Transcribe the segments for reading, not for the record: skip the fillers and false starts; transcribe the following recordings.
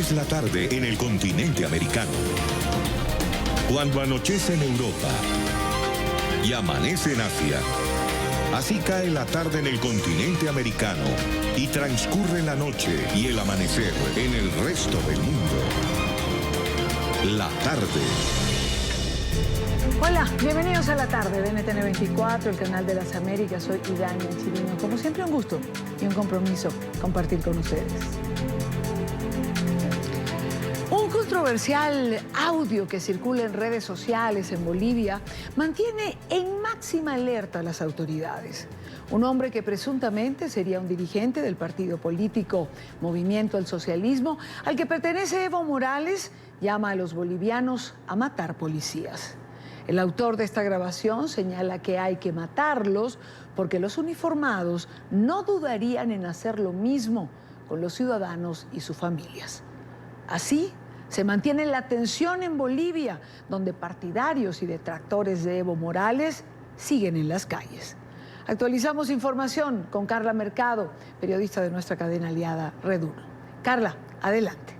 es la tarde en el continente americano. Cuando anochece en Europa y amanece en Asia, así cae la tarde en el continente americano y transcurre la noche y el amanecer en el resto del mundo. La tarde. Hola, bienvenidos a La Tarde de NTN 24, el canal de las Américas. Soy Idania Chirino. Como siempre, un gusto y un compromiso compartir con ustedes. Un controversial audio que circula en redes sociales en Bolivia mantiene en máxima alerta a las autoridades. Un hombre que presuntamente sería un dirigente del partido político Movimiento al Socialismo, al que pertenece Evo Morales, llama a los bolivianos a matar policías. El autor de esta grabación señala que hay que matarlos porque los uniformados no dudarían en hacer lo mismo con los ciudadanos y sus familias. Así se mantiene la tensión en Bolivia, donde partidarios y detractores de Evo Morales siguen en las calles. Actualizamos información con Carla Mercado, periodista de nuestra cadena aliada Red 1. Carla, adelante.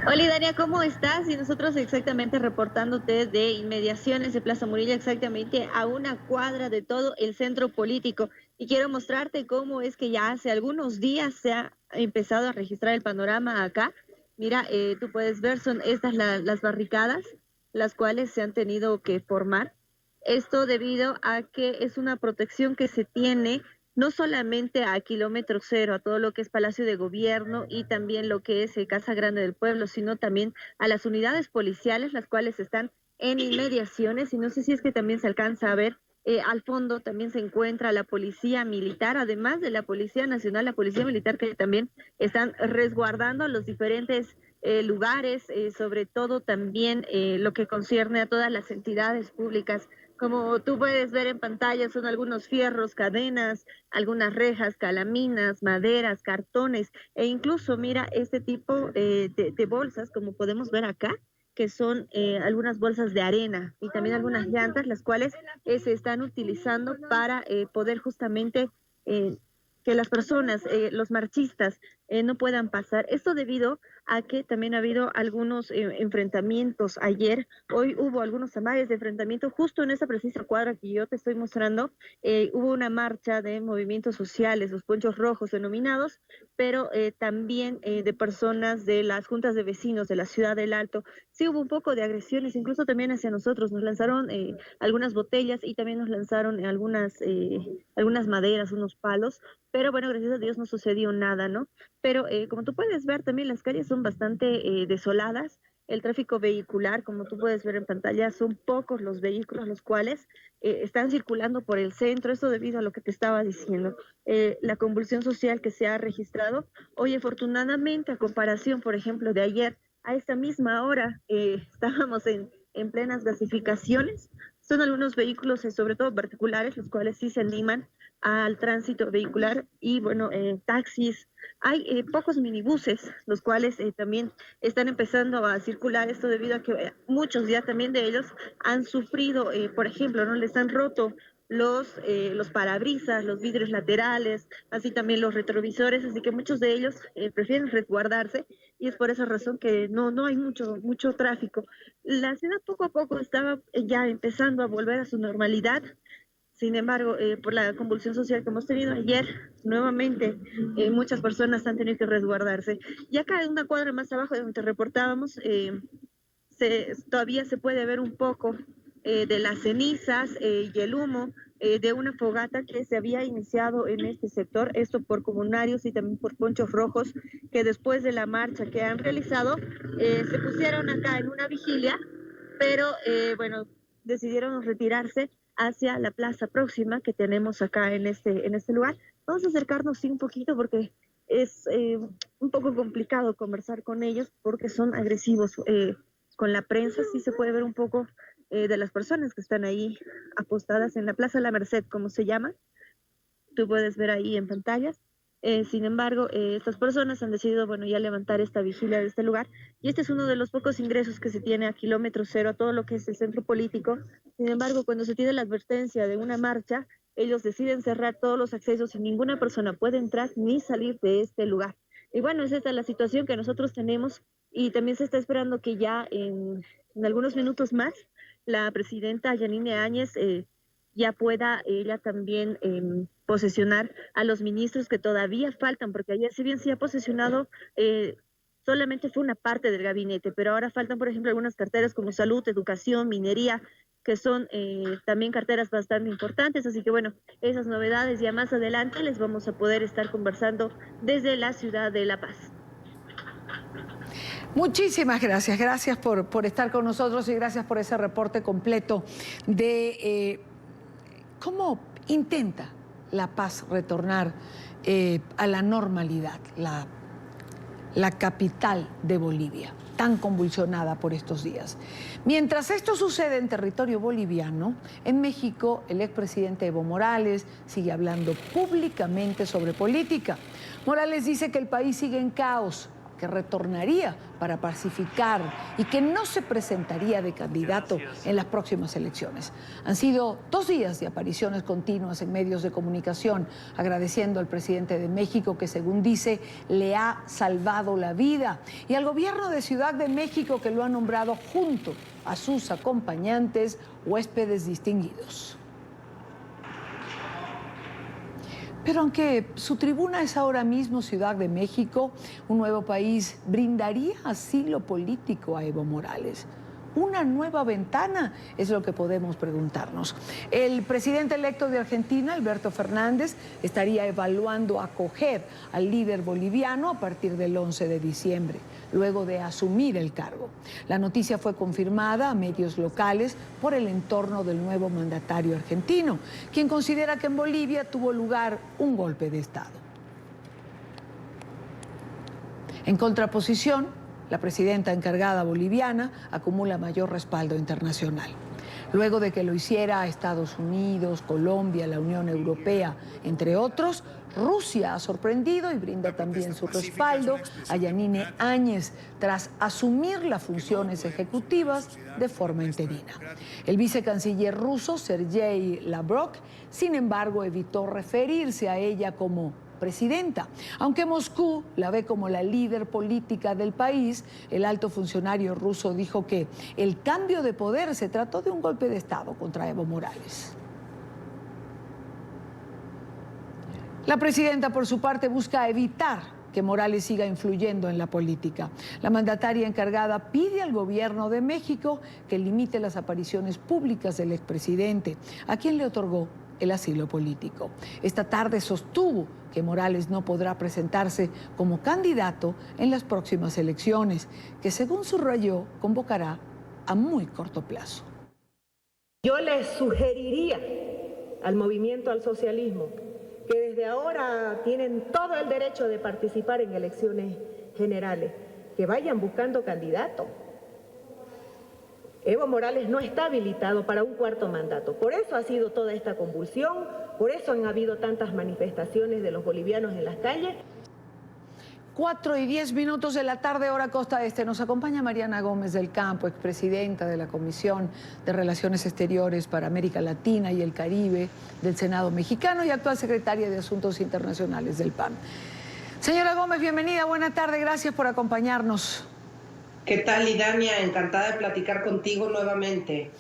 Hola Dania, ¿cómo estás? Y nosotros exactamente reportándote de inmediaciones de Plaza Murillo, exactamente a una cuadra de todo el centro político. Y quiero mostrarte cómo es que ya hace algunos días se ha empezado a registrar el panorama acá. Mira, tú puedes ver, son estas las barricadas, las cuales se han tenido que formar. Esto debido a que es una protección que se tiene no solamente a kilómetro cero, a todo lo que es Palacio de Gobierno y también lo que es Casa Grande del Pueblo, sino también a las unidades policiales, las cuales están en inmediaciones, y no sé si es que también se alcanza a ver, al fondo también se encuentra la policía militar, además de la Policía Nacional, la Policía Militar, que también están resguardando los diferentes lugares, sobre todo también lo que concierne a todas las entidades públicas. Como tú puedes ver en pantalla, son algunos fierros, cadenas, algunas rejas, calaminas, maderas, cartones, e incluso mira este tipo de bolsas, como podemos ver acá, que son algunas bolsas de arena y también algunas llantas, las cuales se están utilizando para poder justamente que las personas, los marchistas, no puedan pasar. Esto debido a que también ha habido algunos enfrentamientos ayer. Hoy hubo algunos amagues de enfrentamiento justo en esa precisa cuadra que yo te estoy mostrando. Hubo una marcha de movimientos sociales, los Ponchos Rojos denominados, pero también de personas de las juntas de vecinos de la ciudad del Alto. Sí hubo un poco de agresiones, incluso también hacia nosotros. Nos lanzaron algunas botellas y también nos lanzaron algunas maderas, unos palos, pero bueno, gracias a Dios no sucedió nada, ¿no? Pero como tú puedes ver, también las calles son bastante desoladas. El tráfico vehicular, como tú puedes ver en pantalla, son pocos los vehículos los cuales están circulando por el centro. Esto debido a lo que te estaba diciendo, la convulsión social que se ha registrado. Hoy, afortunadamente, a comparación, por ejemplo, de ayer, a esta misma hora, estábamos en plenas gasificaciones. Son algunos vehículos, sobre todo particulares, los cuales sí se animan al tránsito vehicular, y bueno, taxis. Hay pocos minibuses, los cuales también están empezando a circular. Esto debido a que muchos ya también de ellos han sufrido, por ejemplo, ¿no? Les han roto los parabrisas, los vidrios laterales, así también los retrovisores, así que muchos de ellos prefieren resguardarse, y es por esa razón que no hay mucho tráfico. La ciudad poco a poco estaba ya empezando a volver a su normalidad. Sin embargo, por la convulsión social que hemos tenido ayer, nuevamente muchas personas han tenido que resguardarse. Y acá en una cuadra más abajo de donde te reportábamos, todavía se puede ver un poco de las cenizas y el humo de una fogata que se había iniciado en este sector, esto por comunarios y también por Ponchos Rojos, que después de la marcha que han realizado, se pusieron acá en una vigilia, pero bueno, decidieron retirarse hacia la plaza próxima que tenemos acá en este lugar. Vamos a acercarnos sí un poquito porque es un poco complicado conversar con ellos porque son agresivos con la prensa. Sí se puede ver un poco de las personas que están ahí apostadas en la Plaza La Merced, como se llama. Tú puedes ver ahí en pantallas. Sin embargo, estas personas han decidido, bueno, ya levantar esta vigilia de este lugar, y este es uno de los pocos ingresos que se tiene a kilómetro cero a todo lo que es el centro político. Sin embargo, cuando se tiene la advertencia de una marcha, ellos deciden cerrar todos los accesos y ninguna persona puede entrar ni salir de este lugar. Y bueno, es esta la situación que nosotros tenemos y también se está esperando que ya en algunos minutos más la presidenta Yanine Áñez ya pueda ella también posesionar a los ministros que todavía faltan, porque ayer si bien se ha posesionado, solamente fue una parte del gabinete, pero ahora faltan, por ejemplo, algunas carteras como salud, educación, minería, que son también carteras bastante importantes. Así que bueno, esas novedades ya más adelante les vamos a poder estar conversando desde la ciudad de La Paz. Muchísimas gracias, gracias por estar con nosotros y gracias por ese reporte completo de cómo intenta La Paz retornar a la normalidad, la capital de Bolivia, tan convulsionada por estos días. Mientras esto sucede en territorio boliviano, en México el expresidente Evo Morales sigue hablando públicamente sobre política. Morales dice que el país sigue en caos, que retornaría para pacificar y que no se presentaría de candidato en las próximas elecciones. Han sido 2 días de apariciones continuas en medios de comunicación, agradeciendo al presidente de México que, según dice, le ha salvado la vida, y al gobierno de Ciudad de México, que lo ha nombrado junto a sus acompañantes huéspedes distinguidos. Pero aunque su tribuna es ahora mismo Ciudad de México, un nuevo país brindaría asilo político a Evo Morales. Una nueva ventana es lo que podemos preguntarnos. El presidente electo de Argentina, Alberto Fernández, estaría evaluando acoger al líder boliviano a partir del 11 de diciembre, luego de asumir el cargo. La noticia fue confirmada a medios locales por el entorno del nuevo mandatario argentino, quien considera que en Bolivia tuvo lugar un golpe de Estado. En contraposición, la presidenta encargada boliviana acumula mayor respaldo internacional. Luego de que lo hiciera Estados Unidos, Colombia, la Unión Europea, entre otros, Rusia ha sorprendido y brinda también su respaldo a Yanine Áñez tras asumir las funciones ejecutivas de forma interina. El vicecanciller ruso, Sergei Lavrov, sin embargo, evitó referirse a ella como presidenta. Aunque Moscú la ve como la líder política del país, el alto funcionario ruso dijo que el cambio de poder se trató de un golpe de Estado contra Evo Morales. La presidenta, por su parte, busca evitar que Morales siga influyendo en la política. La mandataria encargada pide al gobierno de México que limite las apariciones públicas del expresidente, a quien le otorgó el asilo político. Esta tarde sostuvo que Morales no podrá presentarse como candidato en las próximas elecciones, que, según subrayó, convocará a muy corto plazo. Yo les sugeriría al movimiento al socialismo que desde ahora tienen todo el derecho de participar en elecciones generales, que vayan buscando candidato. Evo Morales no está habilitado para un 4º mandato. Por eso ha sido toda esta convulsión, por eso han habido tantas manifestaciones de los bolivianos en las calles. 4:10 de la tarde, hora Costa Este. Nos acompaña Mariana Gómez del Campo, expresidenta de la Comisión de Relaciones Exteriores para América Latina y el Caribe del Senado mexicano y actual secretaria de Asuntos Internacionales del PAN. Señora Gómez, bienvenida, buena tarde, gracias por acompañarnos. ¿Qué tal, Idania? Encantada de platicar contigo nuevamente.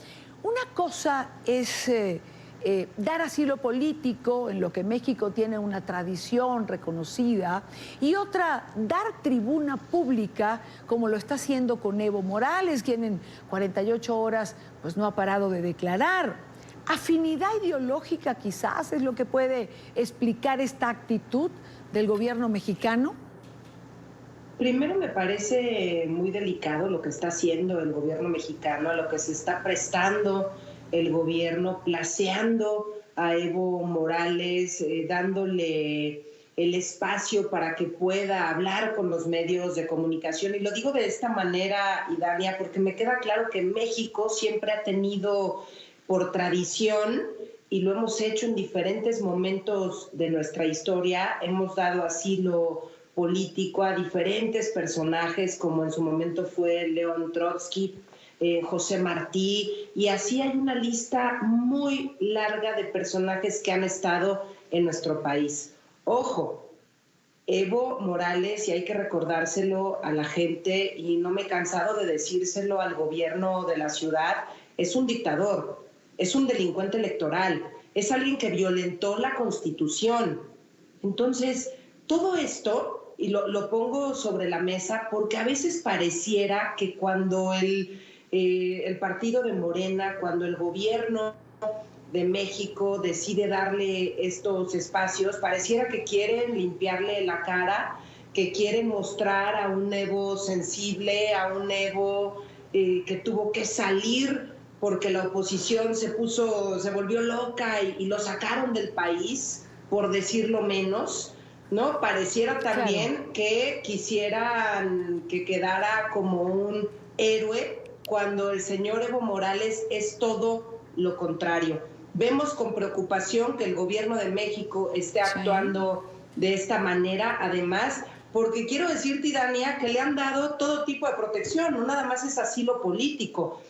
Una cosa es dar asilo político, en lo que México tiene una tradición reconocida, y otra, dar tribuna pública, como lo está haciendo con Evo Morales, quien en 48 horas pues, no ha parado de declarar. ¿Afinidad ideológica quizás es lo que puede explicar esta actitud del gobierno mexicano? Primero, me parece muy delicado lo que está haciendo el gobierno mexicano, a lo que se está prestando el gobierno, placeando a Evo Morales, dándole el espacio para que pueda hablar con los medios de comunicación. Y lo digo de esta manera, Idania, porque me queda claro que México siempre ha tenido por tradición, y lo hemos hecho en diferentes momentos de nuestra historia, hemos dado asilo político a diferentes personajes, como en su momento fue León Trotsky, José Martí, y así hay una lista muy larga de personajes que han estado en nuestro país. Ojo, Evo Morales, y hay que recordárselo a la gente, y no me he cansado de decírselo al gobierno de la ciudad, es un dictador, es un delincuente electoral, es alguien que violentó la Constitución. Entonces, todo esto, y lo pongo sobre la mesa, porque a veces pareciera que cuando el partido de Morena, cuando el gobierno de México decide darle estos espacios, pareciera que quieren limpiarle la cara, que quieren mostrar a un Evo sensible, a un Evo que tuvo que salir porque la oposición se volvió loca y lo sacaron del país, por decirlo menos, ¿no? Pareciera también que quisieran que quedara como un héroe, cuando el señor Evo Morales es todo lo contrario. Vemos con preocupación que el gobierno de México esté actuando de esta manera, además, porque quiero decirte, Dania, que le han dado todo tipo de protección, no nada más es asilo político,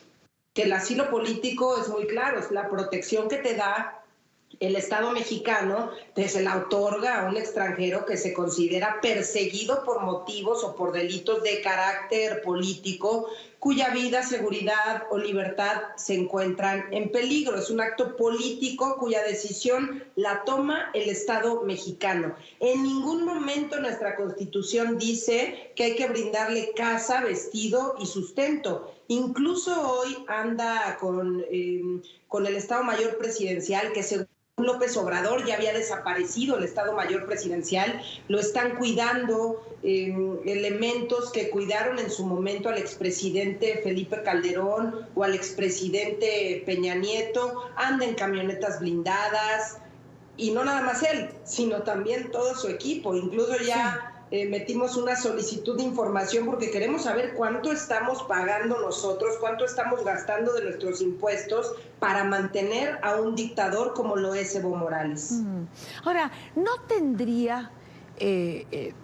que el asilo político es muy claro, es la protección que te da el Estado mexicano, se la otorga a un extranjero que se considera perseguido por motivos o por delitos de carácter político, cuya vida, seguridad o libertad se encuentran en peligro. Es un acto político cuya decisión la toma el Estado mexicano. En ningún momento nuestra Constitución dice que hay que brindarle casa, vestido y sustento. Incluso hoy anda con el Estado Mayor Presidencial, que según López Obrador ya había desaparecido el Estado Mayor Presidencial, lo están cuidando elementos que cuidaron en su momento al expresidente Felipe Calderón o al expresidente Peña Nieto, anda en camionetas blindadas, y no nada más él, sino también todo su equipo. Incluso ya metimos una solicitud de información porque queremos saber cuánto estamos pagando nosotros, cuánto estamos gastando de nuestros impuestos para mantener a un dictador como lo es Evo Morales. Ahora, ¿no tendría,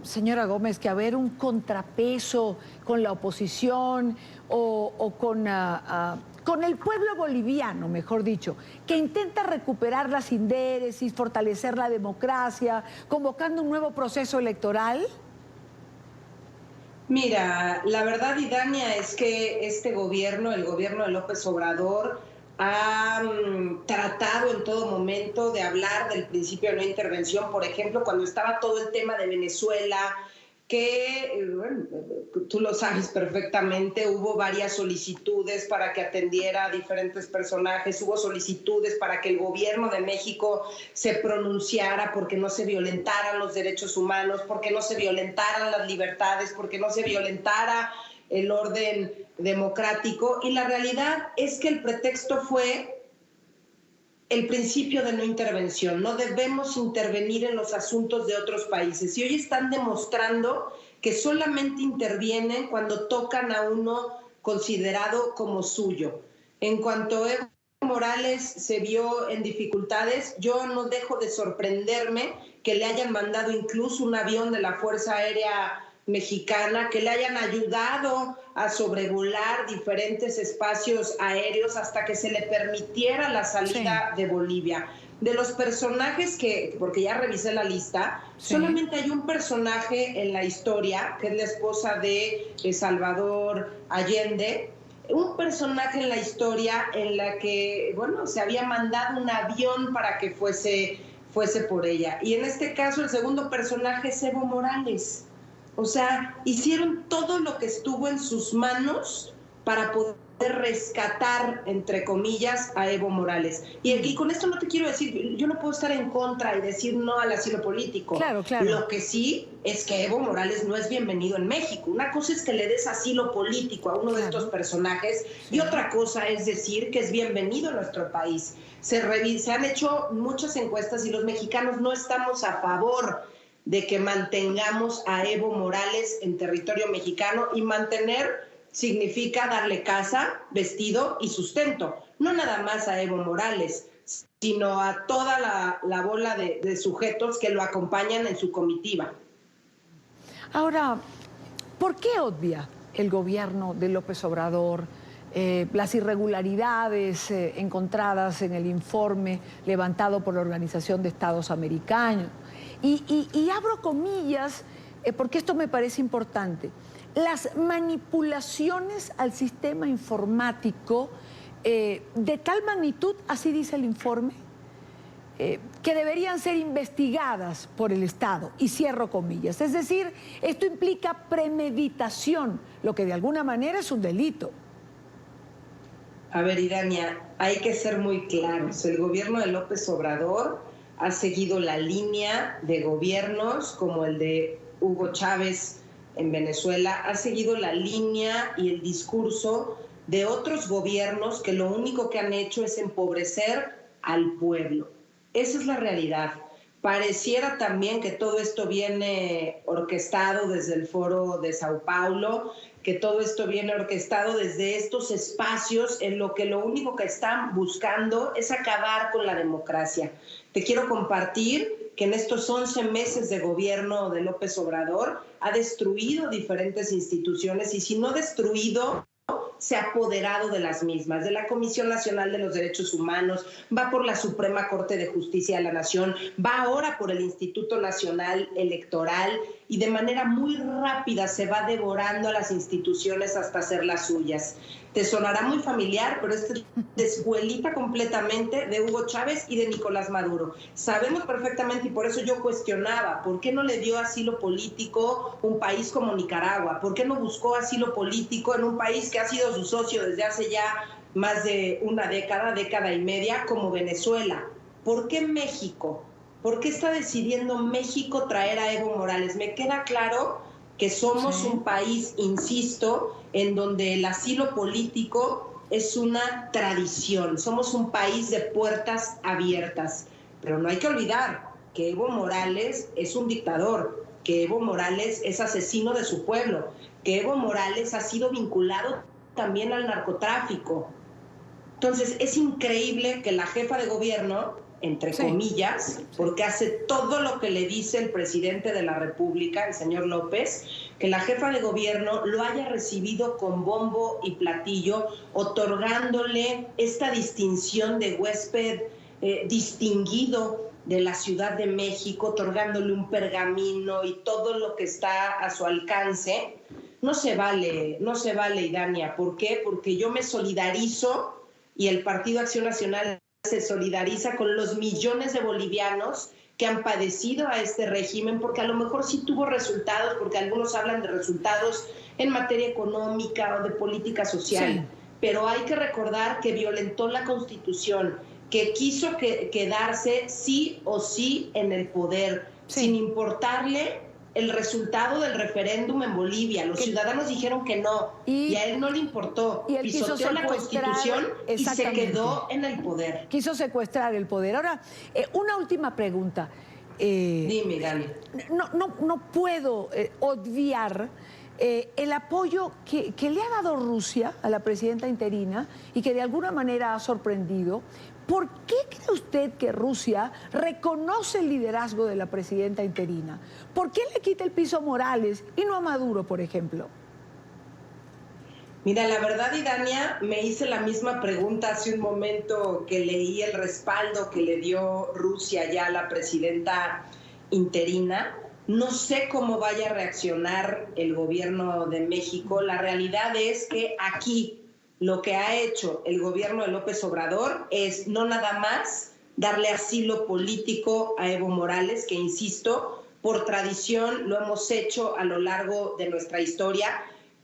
señora Gómez, que haber un contrapeso con la oposición o con el pueblo boliviano, mejor dicho, que intenta recuperar la sindéresis, fortalecer la democracia, convocando un nuevo proceso electoral? Mira, la verdad, Idania, es que este gobierno, el gobierno de López Obrador, ha tratado en todo momento de hablar del principio de no intervención. Por ejemplo, cuando estaba todo el tema de Venezuela, que, bueno, tú lo sabes perfectamente, hubo varias solicitudes para que atendiera a diferentes personajes, hubo solicitudes para que el gobierno de México se pronunciara porque no se violentaran los derechos humanos, porque no se violentaran las libertades, porque no se violentara el orden democrático. Y la realidad es que el pretexto fue el principio de no intervención. No debemos intervenir en los asuntos de otros países. Y hoy están demostrando que solamente intervienen cuando tocan a uno considerado como suyo. En cuanto Evo Morales se vio en dificultades, yo no dejo de sorprenderme que le hayan mandado incluso un avión de la Fuerza Aérea Mexicana, que le hayan ayudado a sobrevolar diferentes espacios aéreos hasta que se le permitiera la salida de Bolivia. De los personajes que, porque ya revisé la lista, solamente hay un personaje en la historia, que es la esposa de Salvador Allende, un personaje en la historia en la que, bueno, se había mandado un avión para que fuese por ella. Y en este caso el segundo personaje es Evo Morales. O sea, hicieron todo lo que estuvo en sus manos para poder rescatar, entre comillas, a Evo Morales. Y con esto no te quiero decir, yo no puedo estar en contra y decir no al asilo político. Claro, claro. Lo que sí es que Evo Morales no es bienvenido en México. Una cosa es que le des asilo político a uno de estos personajes y otra cosa es decir que es bienvenido en nuestro país. Se han hecho muchas encuestas y los mexicanos no estamos a favor de que mantengamos a Evo Morales en territorio mexicano, y mantener significa darle casa, vestido y sustento. No nada más a Evo Morales, sino a toda la bola de sujetos que lo acompañan en su comitiva. Ahora, ¿por qué obvia el gobierno de López Obrador las irregularidades encontradas en el informe levantado por la Organización de Estados Americanos Y abro comillas, porque esto me parece importante. Las manipulaciones al sistema informático de tal magnitud, así dice el informe, que deberían ser investigadas por el Estado, y cierro comillas. Es decir, esto implica premeditación, lo que de alguna manera es un delito. A ver, Idania, hay que ser muy claros. El gobierno de López Obrador ha seguido la línea de gobiernos como el de Hugo Chávez en Venezuela, ha seguido la línea y el discurso de otros gobiernos que lo único que han hecho es empobrecer al pueblo. Esa es la realidad. Pareciera también que todo esto viene orquestado desde el Foro de Sao Paulo, que todo esto viene orquestado desde estos espacios en lo que lo único que están buscando es acabar con la democracia. Te quiero compartir que en estos 11 meses de gobierno de López Obrador ha destruido diferentes instituciones y si no destruido, se ha apoderado de las mismas, de la Comisión Nacional de los Derechos Humanos, va por la Suprema Corte de Justicia de la Nación, va ahora por el Instituto Nacional Electoral y de manera muy rápida se va devorando a las instituciones hasta hacerlas suyas. Te sonará muy familiar, pero es de escuelita completamente de Hugo Chávez y de Nicolás Maduro. Sabemos perfectamente y por eso yo cuestionaba, ¿por qué no le dio asilo político un país como Nicaragua? ¿Por qué no buscó asilo político en un país que ha sido su socio desde hace ya más de una década y media, como Venezuela? ¿Por qué México? ¿Por qué está decidiendo México traer a Evo Morales? Me queda claro que somos un país, insisto, en donde el asilo político es una tradición. Somos un país de puertas abiertas. Pero no hay que olvidar que Evo Morales es un dictador, que Evo Morales es asesino de su pueblo, que Evo Morales ha sido vinculado también al narcotráfico. Entonces, es increíble que la jefa de gobierno, entre comillas, porque hace todo lo que le dice el presidente de la República, el señor López, que la jefa de gobierno lo haya recibido con bombo y platillo, otorgándole esta distinción de huésped distinguido de la Ciudad de México, otorgándole un pergamino y todo lo que está a su alcance. No se vale, Idania. ¿Por qué? Porque yo me solidarizo y el Partido Acción Nacional se solidariza con los millones de bolivianos que han padecido a este régimen, porque a lo mejor sí tuvo resultados, porque algunos hablan de resultados en materia económica o de política social, pero hay que recordar que violentó la Constitución, que quiso quedarse sí o sí en el poder, sin importarle el resultado del referéndum en Bolivia. Los ciudadanos dijeron que no, y a él no le importó. Y él pisoteó la Constitución y se quedó en el poder. Quiso secuestrar el poder. Ahora, una última pregunta. Dime, Dani. No puedo obviar el apoyo que le ha dado Rusia a la presidenta interina y que de alguna manera ha sorprendido. ¿Por qué cree usted que Rusia reconoce el liderazgo de la presidenta interina? ¿Por qué le quita el piso a Morales y no a Maduro, por ejemplo? Mira, la verdad, Idania, me hice la misma pregunta hace un momento que leí el respaldo que le dio Rusia ya a la presidenta interina. No sé cómo vaya a reaccionar el gobierno de México. La realidad es que aquí lo que ha hecho el gobierno de López Obrador es no nada más darle asilo político a Evo Morales, que insisto, por tradición lo hemos hecho a lo largo de nuestra historia,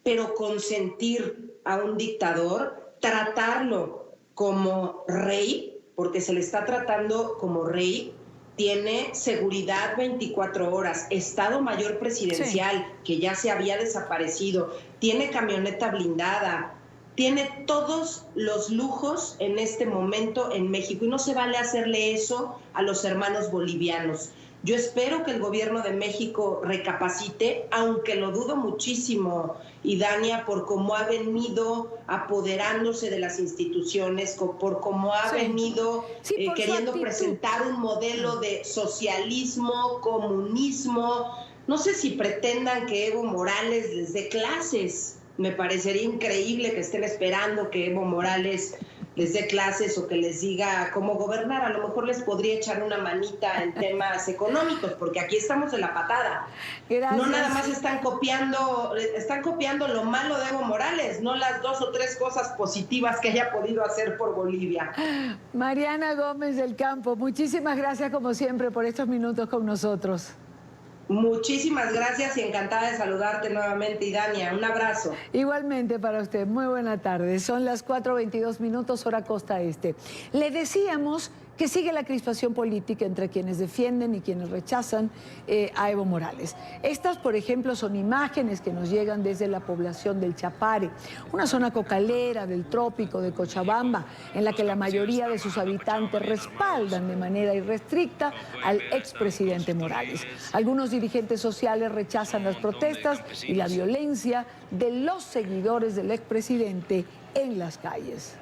pero consentir a un dictador, tratarlo como rey, porque se le está tratando como rey, tiene seguridad 24 horas, Estado Mayor Presidencial, que ya se había desaparecido, tiene camioneta blindada, tiene todos los lujos en este momento en México y no se vale hacerle eso a los hermanos bolivianos. Yo espero que el gobierno de México recapacite, aunque lo dudo muchísimo, Idania, por cómo ha venido apoderándose de las instituciones, por cómo ha venido queriendo presentar un modelo de socialismo, comunismo. No sé si pretendan que Evo Morales les dé clases. Me parecería increíble que estén esperando que Evo Morales les dé clases o que les diga cómo gobernar. A lo mejor les podría echar una manita en temas económicos, porque aquí estamos en la patada. Gracias. No nada más están copiando lo malo de Evo Morales, no las 2 o 3 cosas positivas que haya podido hacer por Bolivia. Mariana Gómez del Campo, muchísimas gracias como siempre por estos minutos con nosotros. Muchísimas gracias y encantada de saludarte nuevamente, Idania. Un abrazo. Igualmente para usted, muy buena tarde. Son las 4:22 minutos, hora costa este. Le decíamos que sigue la crispación política entre quienes defienden y quienes rechazan a Evo Morales. Estas, por ejemplo, son imágenes que nos llegan desde la población del Chapare, una zona cocalera del trópico de Cochabamba, en la que la mayoría de sus habitantes respaldan de manera irrestricta al expresidente Morales. Algunos dirigentes sociales rechazan las protestas y la violencia de los seguidores del expresidente en las calles.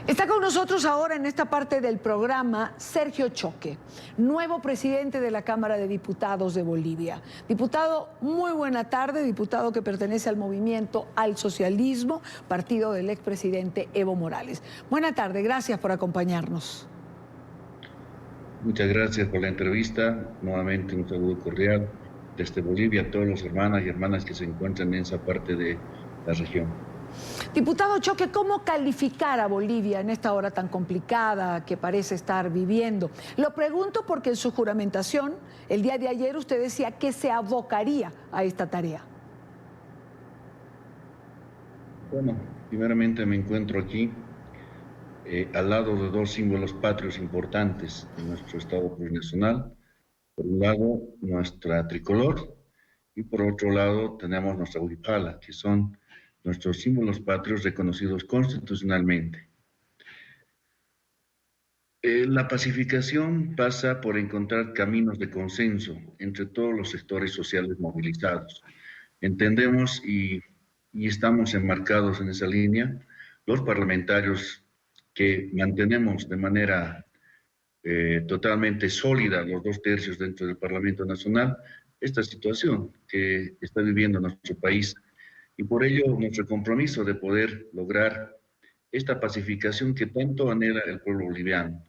Está con nosotros ahora en esta parte del programa Sergio Choque, nuevo presidente de la Cámara de Diputados de Bolivia. Diputado, muy buena tarde, diputado que pertenece al movimiento Al Socialismo, partido del expresidente Evo Morales. Buena tarde, gracias por acompañarnos. Muchas gracias por la entrevista. Nuevamente un saludo cordial desde Bolivia a todos los hermanas y hermanas que se encuentran en esa parte de la región. Diputado Choque, ¿cómo calificar a Bolivia en esta hora tan complicada que parece estar viviendo? Lo pregunto porque en su juramentación, el día de ayer, usted decía que se abocaría a esta tarea. Bueno, primeramente me encuentro aquí al lado de 2 símbolos patrios importantes de nuestro Estado plurinacional. Por un lado, nuestra tricolor, y por otro lado tenemos nuestra huipala, que son nuestros símbolos patrios reconocidos constitucionalmente. La pacificación pasa por encontrar caminos de consenso entre todos los sectores sociales movilizados. Entendemos y estamos enmarcados en esa línea, los parlamentarios que mantenemos de manera totalmente sólida, los 2/3 dentro del Parlamento Nacional, esta situación que está viviendo nuestro país. Y por ello nuestro compromiso de poder lograr esta pacificación que tanto anhela el pueblo boliviano.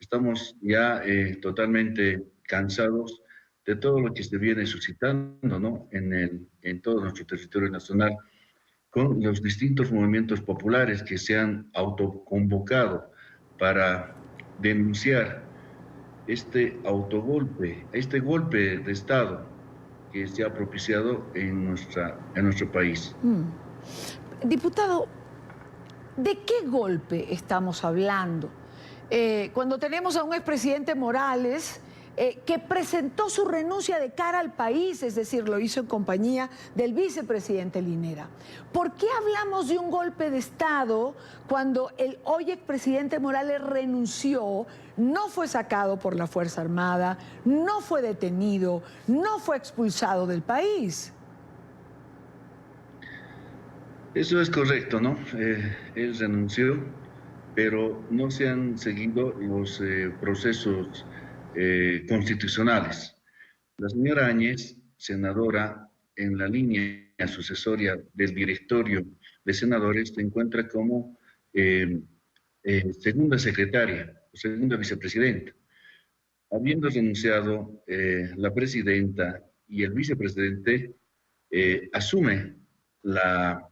Estamos ya totalmente cansados de todo lo que se viene suscitando, ¿no?, en todo nuestro territorio nacional, con los distintos movimientos populares que se han autoconvocado para denunciar este autogolpe, este golpe de Estado que se ha propiciado en nuestro país. Diputado, ¿de qué golpe estamos hablando? Cuando tenemos a un expresidente Morales que presentó su renuncia de cara al país, es decir, lo hizo en compañía del vicepresidente Linera. ¿Por qué hablamos de un golpe de Estado cuando el hoy expresidente Morales renunció, no fue sacado por la Fuerza Armada, no fue detenido, no fue expulsado del país? Eso es correcto, ¿no? Él renunció, pero no se han seguido los procesos constitucionales. La señora Áñez, senadora, en la línea sucesoria del directorio de senadores, se encuentra como segunda secretaria o segunda vicepresidenta. Habiendo renunciado la presidenta y el vicepresidente, asume la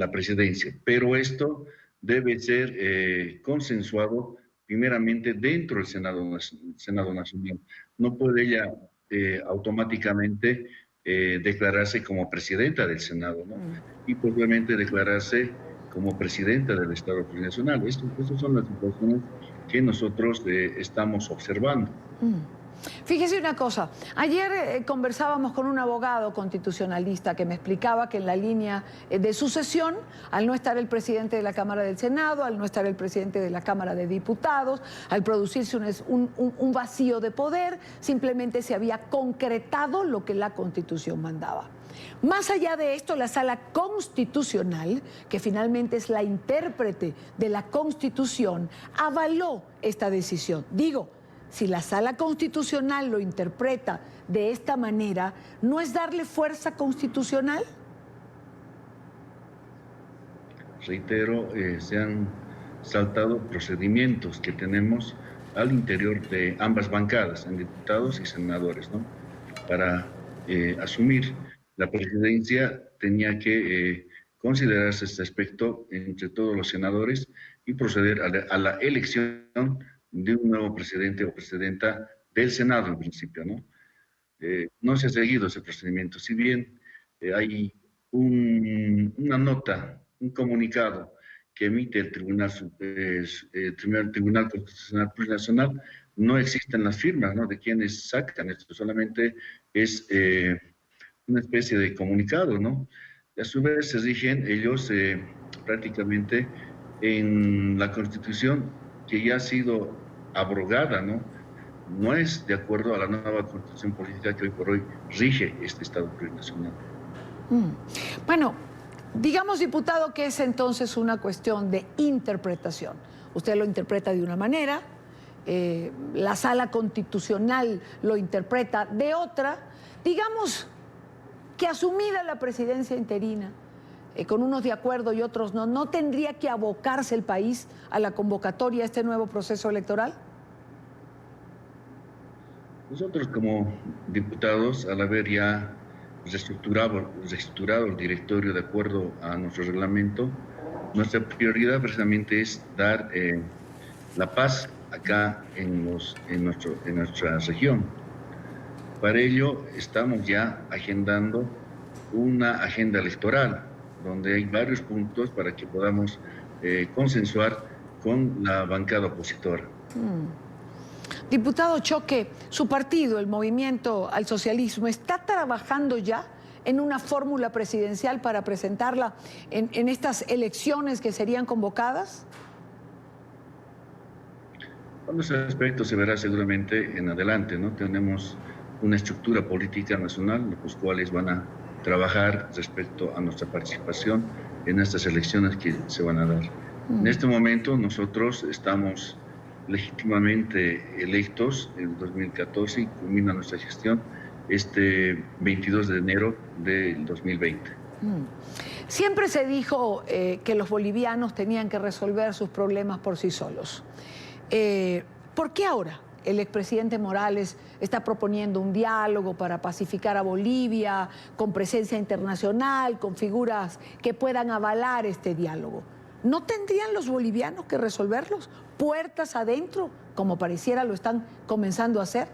presidencia, pero esto debe ser consensuado primeramente dentro del Senado Nacional. No puede ella automáticamente declararse como presidenta del Senado, ¿no? Y posiblemente declararse como presidenta del Estado plurinacional. Estas son las situaciones que nosotros estamos observando. Fíjese una cosa, ayer conversábamos con un abogado constitucionalista que me explicaba que en la línea de sucesión, al no estar el presidente de la Cámara del Senado, al no estar el presidente de la Cámara de Diputados, al producirse un vacío de poder, simplemente se había concretado lo que la Constitución mandaba. Más allá de esto, la Sala Constitucional, que finalmente es la intérprete de la Constitución, avaló esta decisión. Digo, si la Sala Constitucional lo interpreta de esta manera, ¿no es darle fuerza constitucional? reitero, se han saltado procedimientos que tenemos al interior de ambas bancadas, en diputados y senadores, ¿no? Para asumir la presidencia tenía que considerarse este aspecto entre todos los senadores y proceder a la elección de un nuevo presidente o presidenta del Senado en principio, ¿no? No se ha seguido ese procedimiento, si bien hay una nota, un comunicado que emite el Tribunal Constitucional Plurinacional, no existen las firmas, ¿no?, de quienes sacan esto, solamente es una especie de comunicado, ¿no? Y a su vez se rigen ellos prácticamente en la Constitución que ya ha sido abrogada, ¿no? No es de acuerdo a la nueva Constitución política que hoy por hoy rige este Estado plurinacional. Bueno, digamos, diputado, que es entonces una cuestión de interpretación. Usted lo interpreta de una manera, la Sala Constitucional lo interpreta de otra. Digamos que asumida la presidencia interina, con unos de acuerdo y otros no, ¿no tendría que abocarse el país a la convocatoria a este nuevo proceso electoral? Nosotros como diputados, al haber ya reestructurado el directorio de acuerdo a nuestro reglamento, nuestra prioridad precisamente es dar la paz acá en nuestra región. Para ello estamos ya agendando una agenda electoral donde hay varios puntos para que podamos consensuar con la bancada opositora. Diputado Choque, su partido, el Movimiento al Socialismo, ¿está trabajando ya en una fórmula presidencial para presentarla en estas elecciones que serían convocadas? Bueno, ese aspecto se verá seguramente en adelante, ¿no? Tenemos una estructura política nacional, los cuales van a trabajar respecto a nuestra participación en estas elecciones que se van a dar. En este momento nosotros estamos legítimamente electos en 2014 y culmina nuestra gestión este 22 de enero del 2020. Siempre se dijo que los bolivianos tenían que resolver sus problemas por sí solos. ¿Por qué ahora el expresidente Morales está proponiendo un diálogo para pacificar a Bolivia, con presencia internacional, con figuras que puedan avalar este diálogo? ¿No tendrían los bolivianos que resolverlos puertas adentro, como pareciera lo están comenzando a hacer?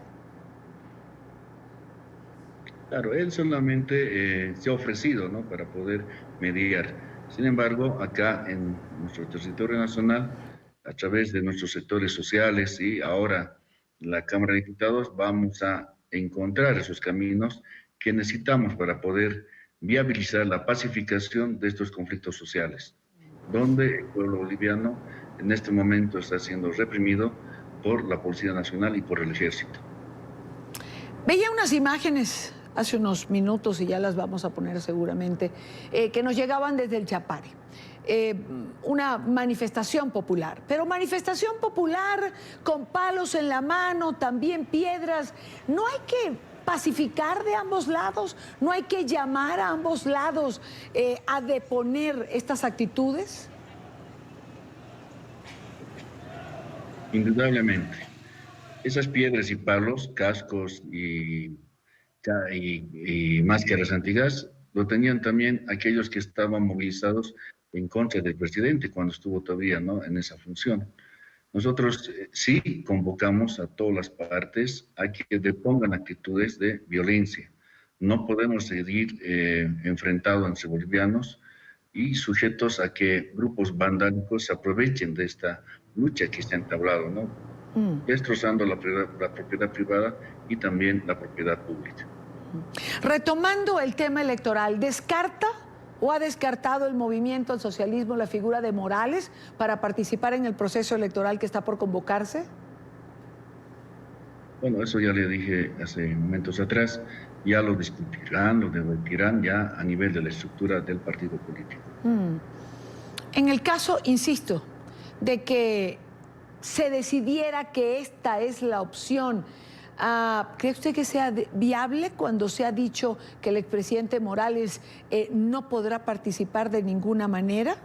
Claro, él solamente se ha ofrecido, ¿no?, para poder mediar. Sin embargo, acá en nuestro territorio nacional, a través de nuestros sectores sociales y ahora la Cámara de Diputados, vamos a encontrar esos caminos que necesitamos para poder viabilizar la pacificación de estos conflictos sociales, donde el pueblo boliviano en este momento está siendo reprimido por la Policía Nacional y por el Ejército. Veía unas imágenes hace unos minutos, y ya las vamos a poner seguramente, que nos llegaban desde el Chapare. Una manifestación popular, pero manifestación popular con palos en la mano, también piedras. ¿No hay que pacificar de ambos lados? ¿No hay que llamar a ambos lados a deponer estas actitudes? Indudablemente. Esas piedras y palos, cascos y máscaras antigas, lo tenían también aquellos que estaban movilizados en contra del presidente cuando estuvo todavía, ¿no?, en esa función. Nosotros sí convocamos a todas las partes a que depongan actitudes de violencia. No podemos seguir enfrentados entre bolivianos y sujetos a que grupos vandálicos se aprovechen de esta lucha que se ha entablado, ¿no?, destrozando la propiedad privada y también la propiedad pública. Retomando el tema electoral, ¿descarta o ha descartado el Movimiento al Socialismo la figura de Morales para participar en el proceso electoral que está por convocarse? Bueno, eso ya le dije hace momentos atrás, ya lo discutirán, lo debatirán ya a nivel de la estructura del partido político. En el caso, insisto, de que se decidiera que esta es la opción, ¿cree usted que sea viable cuando se ha dicho que el expresidente Morales no podrá participar de ninguna manera?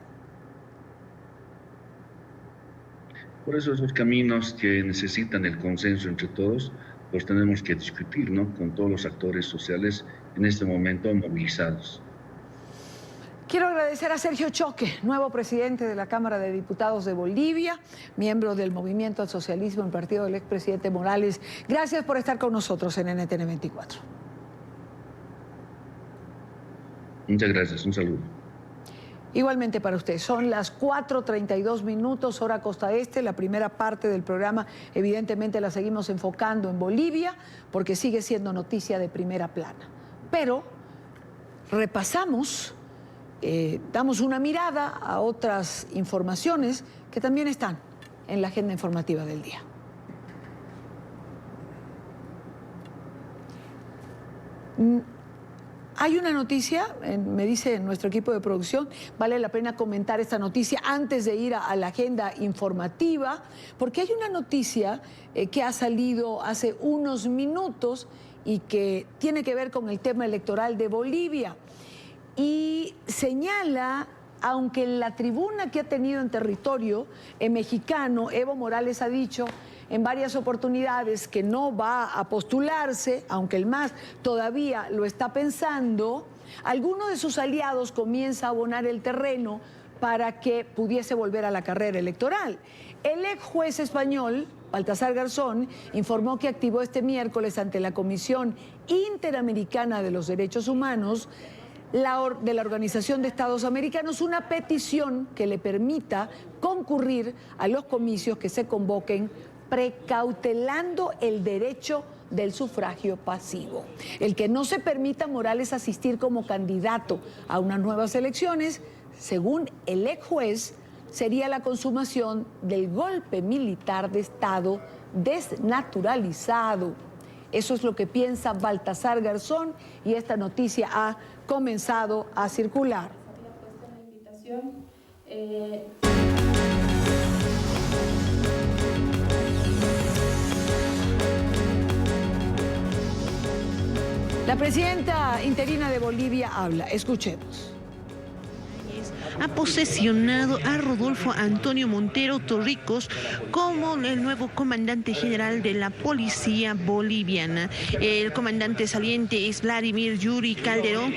Por eso esos caminos que necesitan el consenso entre todos, los tenemos que discutir, ¿no?, con todos los actores sociales en este momento movilizados. Quiero agradecer a Sergio Choque, nuevo presidente de la Cámara de Diputados de Bolivia, miembro del Movimiento al Socialismo en partido del expresidente Morales. Gracias por estar con nosotros en NTN 24. Muchas gracias, un saludo. Igualmente para usted, son las 4:32 minutos, hora Costa Este. La primera parte del programa evidentemente la seguimos enfocando en Bolivia porque sigue siendo noticia de primera plana. Pero repasamos, damos una mirada a otras informaciones que también están en la agenda informativa del día. Hay una noticia, me dice nuestro equipo de producción, vale la pena comentar esta noticia antes de ir a la agenda informativa, porque hay una noticia que ha salido hace unos minutos y que tiene que ver con el tema electoral de Bolivia. Y señala, aunque en la tribuna que ha tenido en territorio mexicano, Evo Morales ha dicho en varias oportunidades que no va a postularse, aunque el MAS todavía lo está pensando, alguno de sus aliados comienza a abonar el terreno para que pudiese volver a la carrera electoral. El ex juez español, Baltasar Garzón, informó que activó este miércoles ante la Comisión Interamericana de los Derechos Humanos de la Organización de Estados Americanos una petición que le permita concurrir a los comicios que se convoquen precautelando el derecho del sufragio pasivo. El que no se permita a Morales asistir como candidato a unas nuevas elecciones, según el ex juez, sería la consumación del golpe militar de Estado desnaturalizado. Eso es lo que piensa Baltasar Garzón y esta noticia ha comenzado a circular. La presidenta interina de Bolivia habla. Escuchemos. Ha posesionado a Rodolfo Antonio Montero Torrijos como el nuevo comandante general de la policía boliviana. El comandante saliente es Vladimir Yuri Calderón,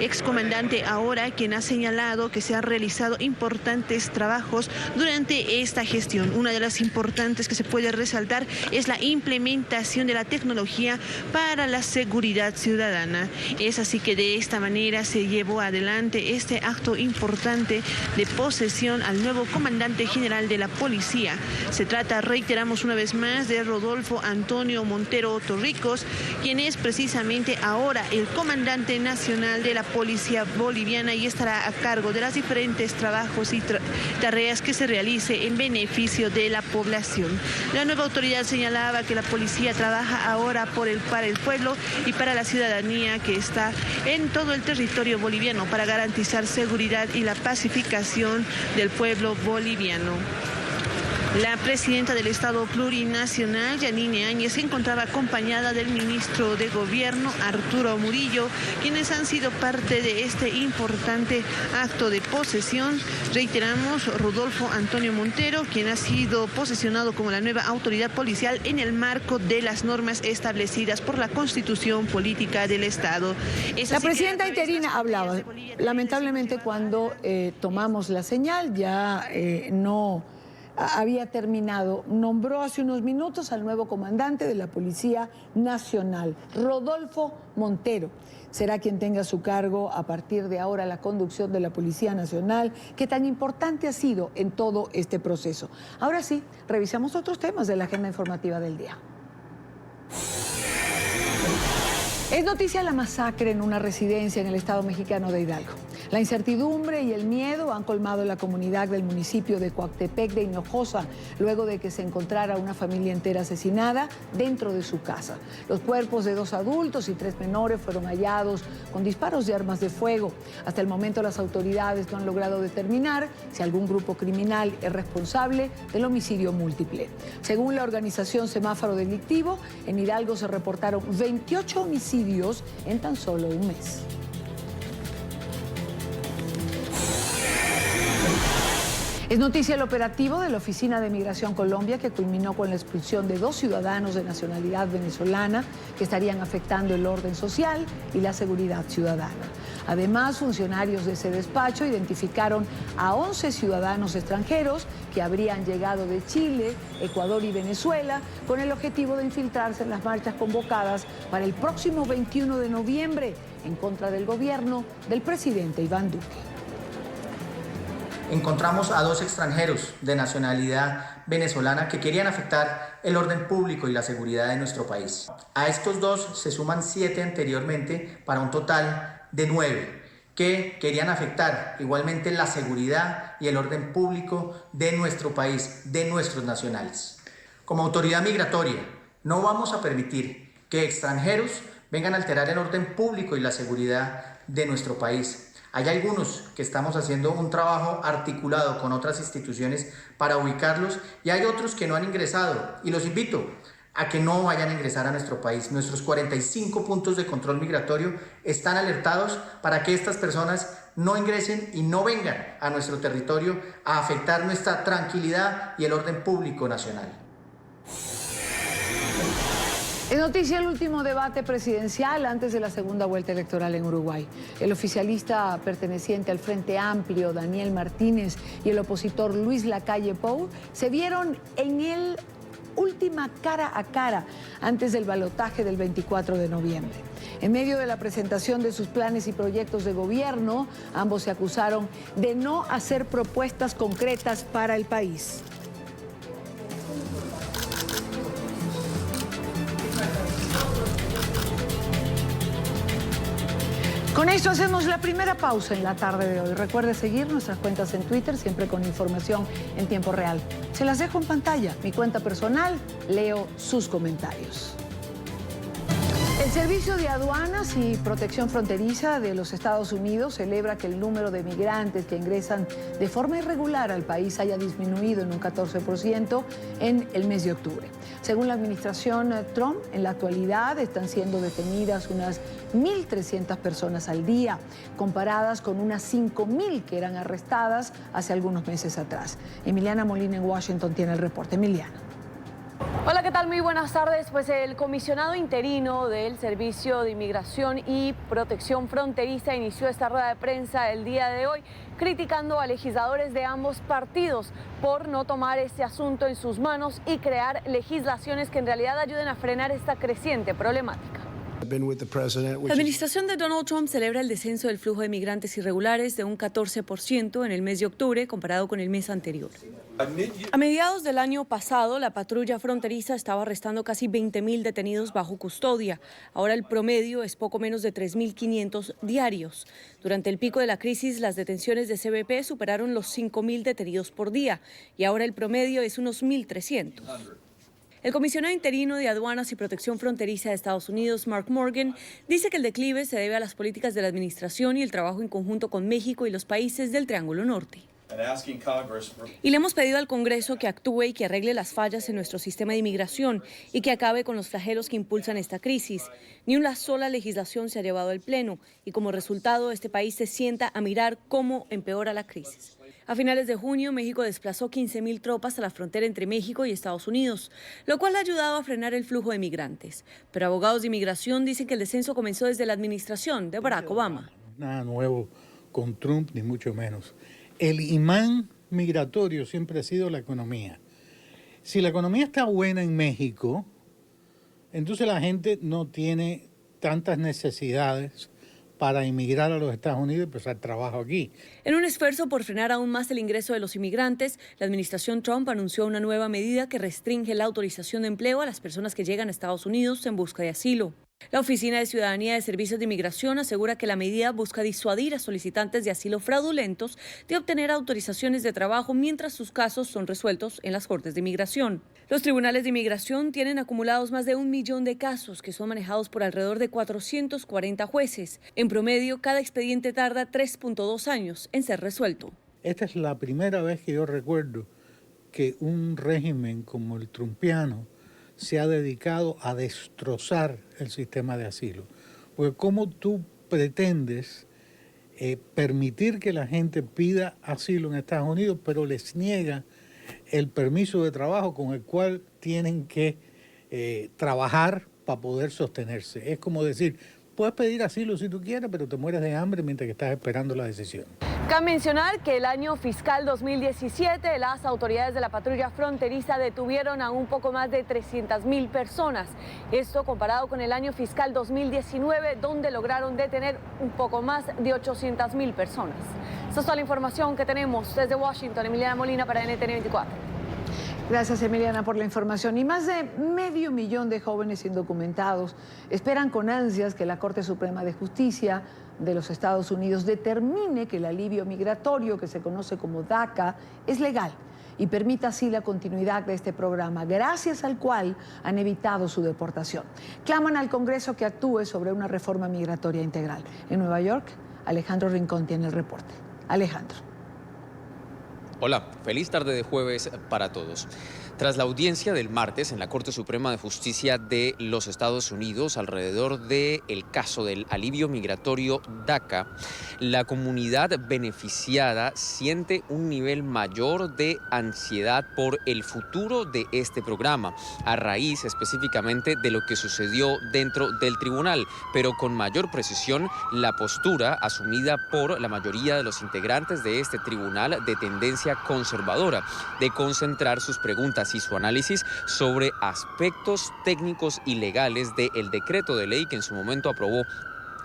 excomandante ahora, quien ha señalado que se han realizado importantes trabajos durante esta gestión. Una de las importantes que se puede resaltar es la implementación de la tecnología para la seguridad ciudadana. Es así que de esta manera se llevó adelante este acto importante de posesión al nuevo comandante general de la policía. Se trata, reiteramos una vez más, de Rodolfo Antonio Montero Torrijos, quien es precisamente ahora el comandante nacional de la policía boliviana y estará a cargo de los diferentes trabajos y tareas que se realice en beneficio de la población. La nueva autoridad señalaba que la policía trabaja ahora para el pueblo y para la ciudadanía que está en todo el territorio boliviano para garantizar seguridad y la pacificación del pueblo boliviano. La presidenta del Estado Plurinacional, Yanine Áñez, se encontraba acompañada del ministro de Gobierno, Arturo Murillo, quienes han sido parte de este importante acto de posesión. Reiteramos, Rodolfo Antonio Montero, quien ha sido posesionado como la nueva autoridad policial en el marco de las normas establecidas por la Constitución Política del Estado. La presidenta interina hablaba. Lamentablemente, cuando tomamos la señal, ya no había terminado. Nombró hace unos minutos al nuevo comandante de la Policía Nacional, Rodolfo Montero. Será quien tenga a su cargo a partir de ahora la conducción de la Policía Nacional, que tan importante ha sido en todo este proceso. Ahora sí, revisamos otros temas de la agenda informativa del día. Es noticia la masacre en una residencia en el estado mexicano de Hidalgo. La incertidumbre y el miedo han colmado la comunidad del municipio de Coatepec de Hinojosa, luego de que se encontrara una familia entera asesinada dentro de su casa. Los cuerpos de 2 adultos y 3 menores fueron hallados con disparos de armas de fuego. Hasta el momento las autoridades no han logrado determinar si algún grupo criminal es responsable del homicidio múltiple. Según la organización Semáforo Delictivo, en Hidalgo se reportaron 28 homicidios en tan solo un mes. Es noticia el operativo de la Oficina de Migración Colombia que culminó con la expulsión de 2 ciudadanos de nacionalidad venezolana que estarían afectando el orden social y la seguridad ciudadana. Además, funcionarios de ese despacho identificaron a 11 ciudadanos extranjeros que habrían llegado de Chile, Ecuador y Venezuela con el objetivo de infiltrarse en las marchas convocadas para el próximo 21 de noviembre en contra del gobierno del presidente Iván Duque. Encontramos a 2 extranjeros de nacionalidad venezolana que querían afectar el orden público y la seguridad de nuestro país. A estos 2 se suman 7 anteriormente para un total de 9 que querían afectar igualmente la seguridad y el orden público de nuestro país, de nuestros nacionales. Como autoridad migratoria, no vamos a permitir que extranjeros vengan a alterar el orden público y la seguridad de nuestro país. Hay algunos que estamos haciendo un trabajo articulado con otras instituciones para ubicarlos y hay otros que no han ingresado y los invito a que no vayan a ingresar a nuestro país. Nuestros 45 puntos de control migratorio están alertados para que estas personas no ingresen y no vengan a nuestro territorio a afectar nuestra tranquilidad y el orden público nacional. Es noticia el último debate presidencial antes de la segunda vuelta electoral en Uruguay. El oficialista perteneciente al Frente Amplio, Daniel Martínez, y el opositor Luis Lacalle Pou se vieron en el última cara a cara antes del balotaje del 24 de noviembre. En medio de la presentación de sus planes y proyectos de gobierno, ambos se acusaron de no hacer propuestas concretas para el país. Con esto hacemos la primera pausa en la tarde de hoy. Recuerde seguir nuestras cuentas en Twitter, siempre con información en tiempo real. Se las dejo en pantalla. Mi cuenta personal, leo sus comentarios. El Servicio de Aduanas y Protección Fronteriza de los Estados Unidos celebra que el número de migrantes que ingresan de forma irregular al país haya disminuido en un 14% en el mes de octubre. Según la administración Trump, en la actualidad están siendo detenidas unas 1.300 personas al día, comparadas con unas 5.000 que eran arrestadas hace algunos meses atrás. Emiliana Molina en Washington tiene el reporte. Emiliana. Hola, ¿qué tal? Muy buenas tardes. Pues el comisionado interino del Servicio de Inmigración y Protección Fronteriza inició esta rueda de prensa el día de hoy, criticando a legisladores de ambos partidos por no tomar este asunto en sus manos y crear legislaciones que en realidad ayuden a frenar esta creciente problemática. La administración de Donald Trump celebra el descenso del flujo de migrantes irregulares de un 14% en el mes de octubre comparado con el mes anterior. A mediados del año pasado, la patrulla fronteriza estaba arrestando casi 20.000 detenidos bajo custodia. Ahora el promedio es poco menos de 3.500 diarios. Durante el pico de la crisis, las detenciones de CBP superaron los 5.000 detenidos por día y ahora el promedio es unos 1.300. El comisionado interino de Aduanas y Protección Fronteriza de Estados Unidos, Mark Morgan, dice que el declive se debe a las políticas de la administración y el trabajo en conjunto con México y los países del Triángulo Norte. Y le hemos pedido al Congreso que actúe y que arregle las fallas en nuestro sistema de inmigración y que acabe con los flagelos que impulsan esta crisis. Ni una sola legislación se ha llevado al Pleno y como resultado este país se sienta a mirar cómo empeora la crisis. A finales de junio, México desplazó 15.000 tropas a la frontera entre México y Estados Unidos, lo cual ha ayudado a frenar el flujo de migrantes. Pero abogados de inmigración dicen que el descenso comenzó desde la administración de Barack Obama. Nada nuevo con Trump, ni mucho menos. El imán migratorio siempre ha sido la economía. Si la economía está buena en México, entonces la gente no tiene tantas necesidades para emigrar a los Estados Unidos y empezar trabajo aquí. En un esfuerzo por frenar aún más el ingreso de los inmigrantes, la administración Trump anunció una nueva medida que restringe la autorización de empleo a las personas que llegan a Estados Unidos en busca de asilo. La Oficina de Ciudadanía de Servicios de Inmigración asegura que la medida busca disuadir a solicitantes de asilo fraudulentos de obtener autorizaciones de trabajo mientras sus casos son resueltos en las Cortes de Inmigración. Los tribunales de inmigración tienen acumulados más de 1 millón de casos que son manejados por alrededor de 440 jueces. En promedio, cada expediente tarda 3.2 años en ser resuelto. Esta es la primera vez que yo recuerdo que un régimen como el trumpiano se ha dedicado a destrozar el sistema de asilo. Porque ¿cómo tú pretendes permitir que la gente pida asilo en Estados Unidos, pero les niega el permiso de trabajo con el cual tienen que trabajar para poder sostenerse. Es como decir, puedes pedir asilo si tú quieres, pero te mueres de hambre mientras que estás esperando la decisión. Cabe mencionar que el año fiscal 2017 las autoridades de la patrulla fronteriza detuvieron a un poco más de 300.000 personas. Esto comparado con el año fiscal 2019, donde lograron detener un poco más de 800.000 personas. Esta es toda la información que tenemos desde Washington. Emiliana Molina para NTN 24. Gracias, Emiliana, por la información. Y más de 500.000 de jóvenes indocumentados esperan con ansias que la Corte Suprema de Justicia de los Estados Unidos determine que el alivio migratorio, que se conoce como DACA, es legal y permita así la continuidad de este programa, gracias al cual han evitado su deportación. Claman al Congreso que actúe sobre una reforma migratoria integral. En Nueva York, Alejandro Rincón tiene el reporte. Alejandro. Hola, feliz tarde de jueves para todos. Tras la audiencia del martes en la Corte Suprema de Justicia de los Estados Unidos alrededor del caso del alivio migratorio DACA, la comunidad beneficiada siente un nivel mayor de ansiedad por el futuro de este programa, a raíz específicamente de lo que sucedió dentro del tribunal, pero con mayor precisión la postura asumida por la mayoría de los integrantes de este tribunal de tendencia conservadora, de concentrar sus preguntas y su análisis sobre aspectos técnicos y legales del decreto de ley que en su momento aprobó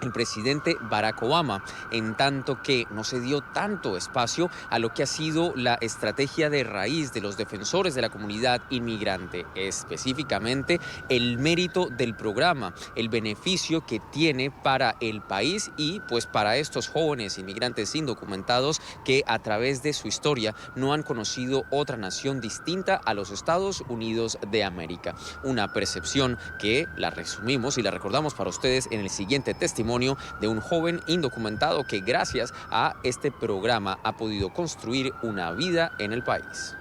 el presidente Barack Obama, en tanto que no se dio tanto espacio a lo que ha sido la estrategia de raíz de los defensores de la comunidad inmigrante, específicamente el mérito del programa, el beneficio que tiene para el país y pues para estos jóvenes inmigrantes indocumentados que a través de su historia no han conocido otra nación distinta a los Estados Unidos de América. Una percepción que la resumimos y la recordamos para ustedes en el siguiente testimonio de un joven indocumentado que gracias a este programa ha podido construir una vida en el país.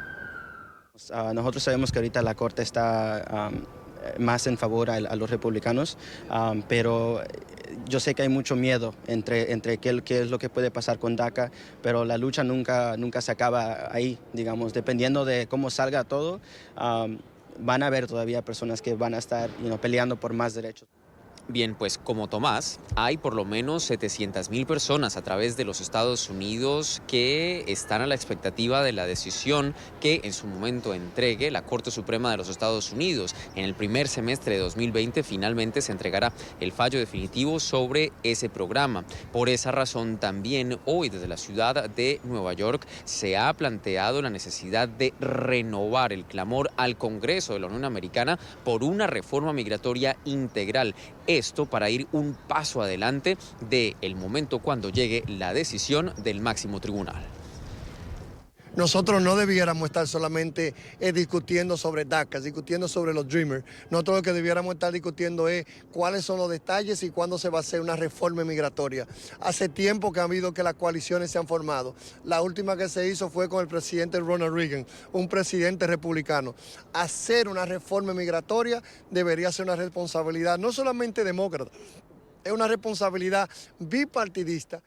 Nosotros sabemos que ahorita la Corte está más en favor a los republicanos, pero yo sé que hay mucho miedo entre qué es lo que puede pasar con DACA, pero la lucha nunca se acaba ahí, digamos, dependiendo de cómo salga todo, van a haber todavía personas que van a estar peleando por más derechos. Bien, pues como Tomás, hay por lo menos 700.000 personas a través de los Estados Unidos que están a la expectativa de la decisión que en su momento entregue la Corte Suprema de los Estados Unidos. En el primer semestre de 2020 finalmente se entregará el fallo definitivo sobre ese programa. Por esa razón también hoy desde la ciudad de Nueva York se ha planteado la necesidad de renovar el clamor al Congreso de la Unión Americana por una reforma migratoria integral. Esto para ir un paso adelante del momento cuando llegue la decisión del máximo tribunal. Nosotros no debiéramos estar solamente discutiendo sobre DACA, discutiendo sobre los Dreamers. Nosotros lo que debiéramos estar discutiendo es cuáles son los detalles y cuándo se va a hacer una reforma migratoria. Hace tiempo que ha habido que las coaliciones se han formado. La última que se hizo fue con el presidente Ronald Reagan, un presidente republicano. Hacer una reforma migratoria debería ser una responsabilidad no solamente demócrata, es una responsabilidad bipartidista.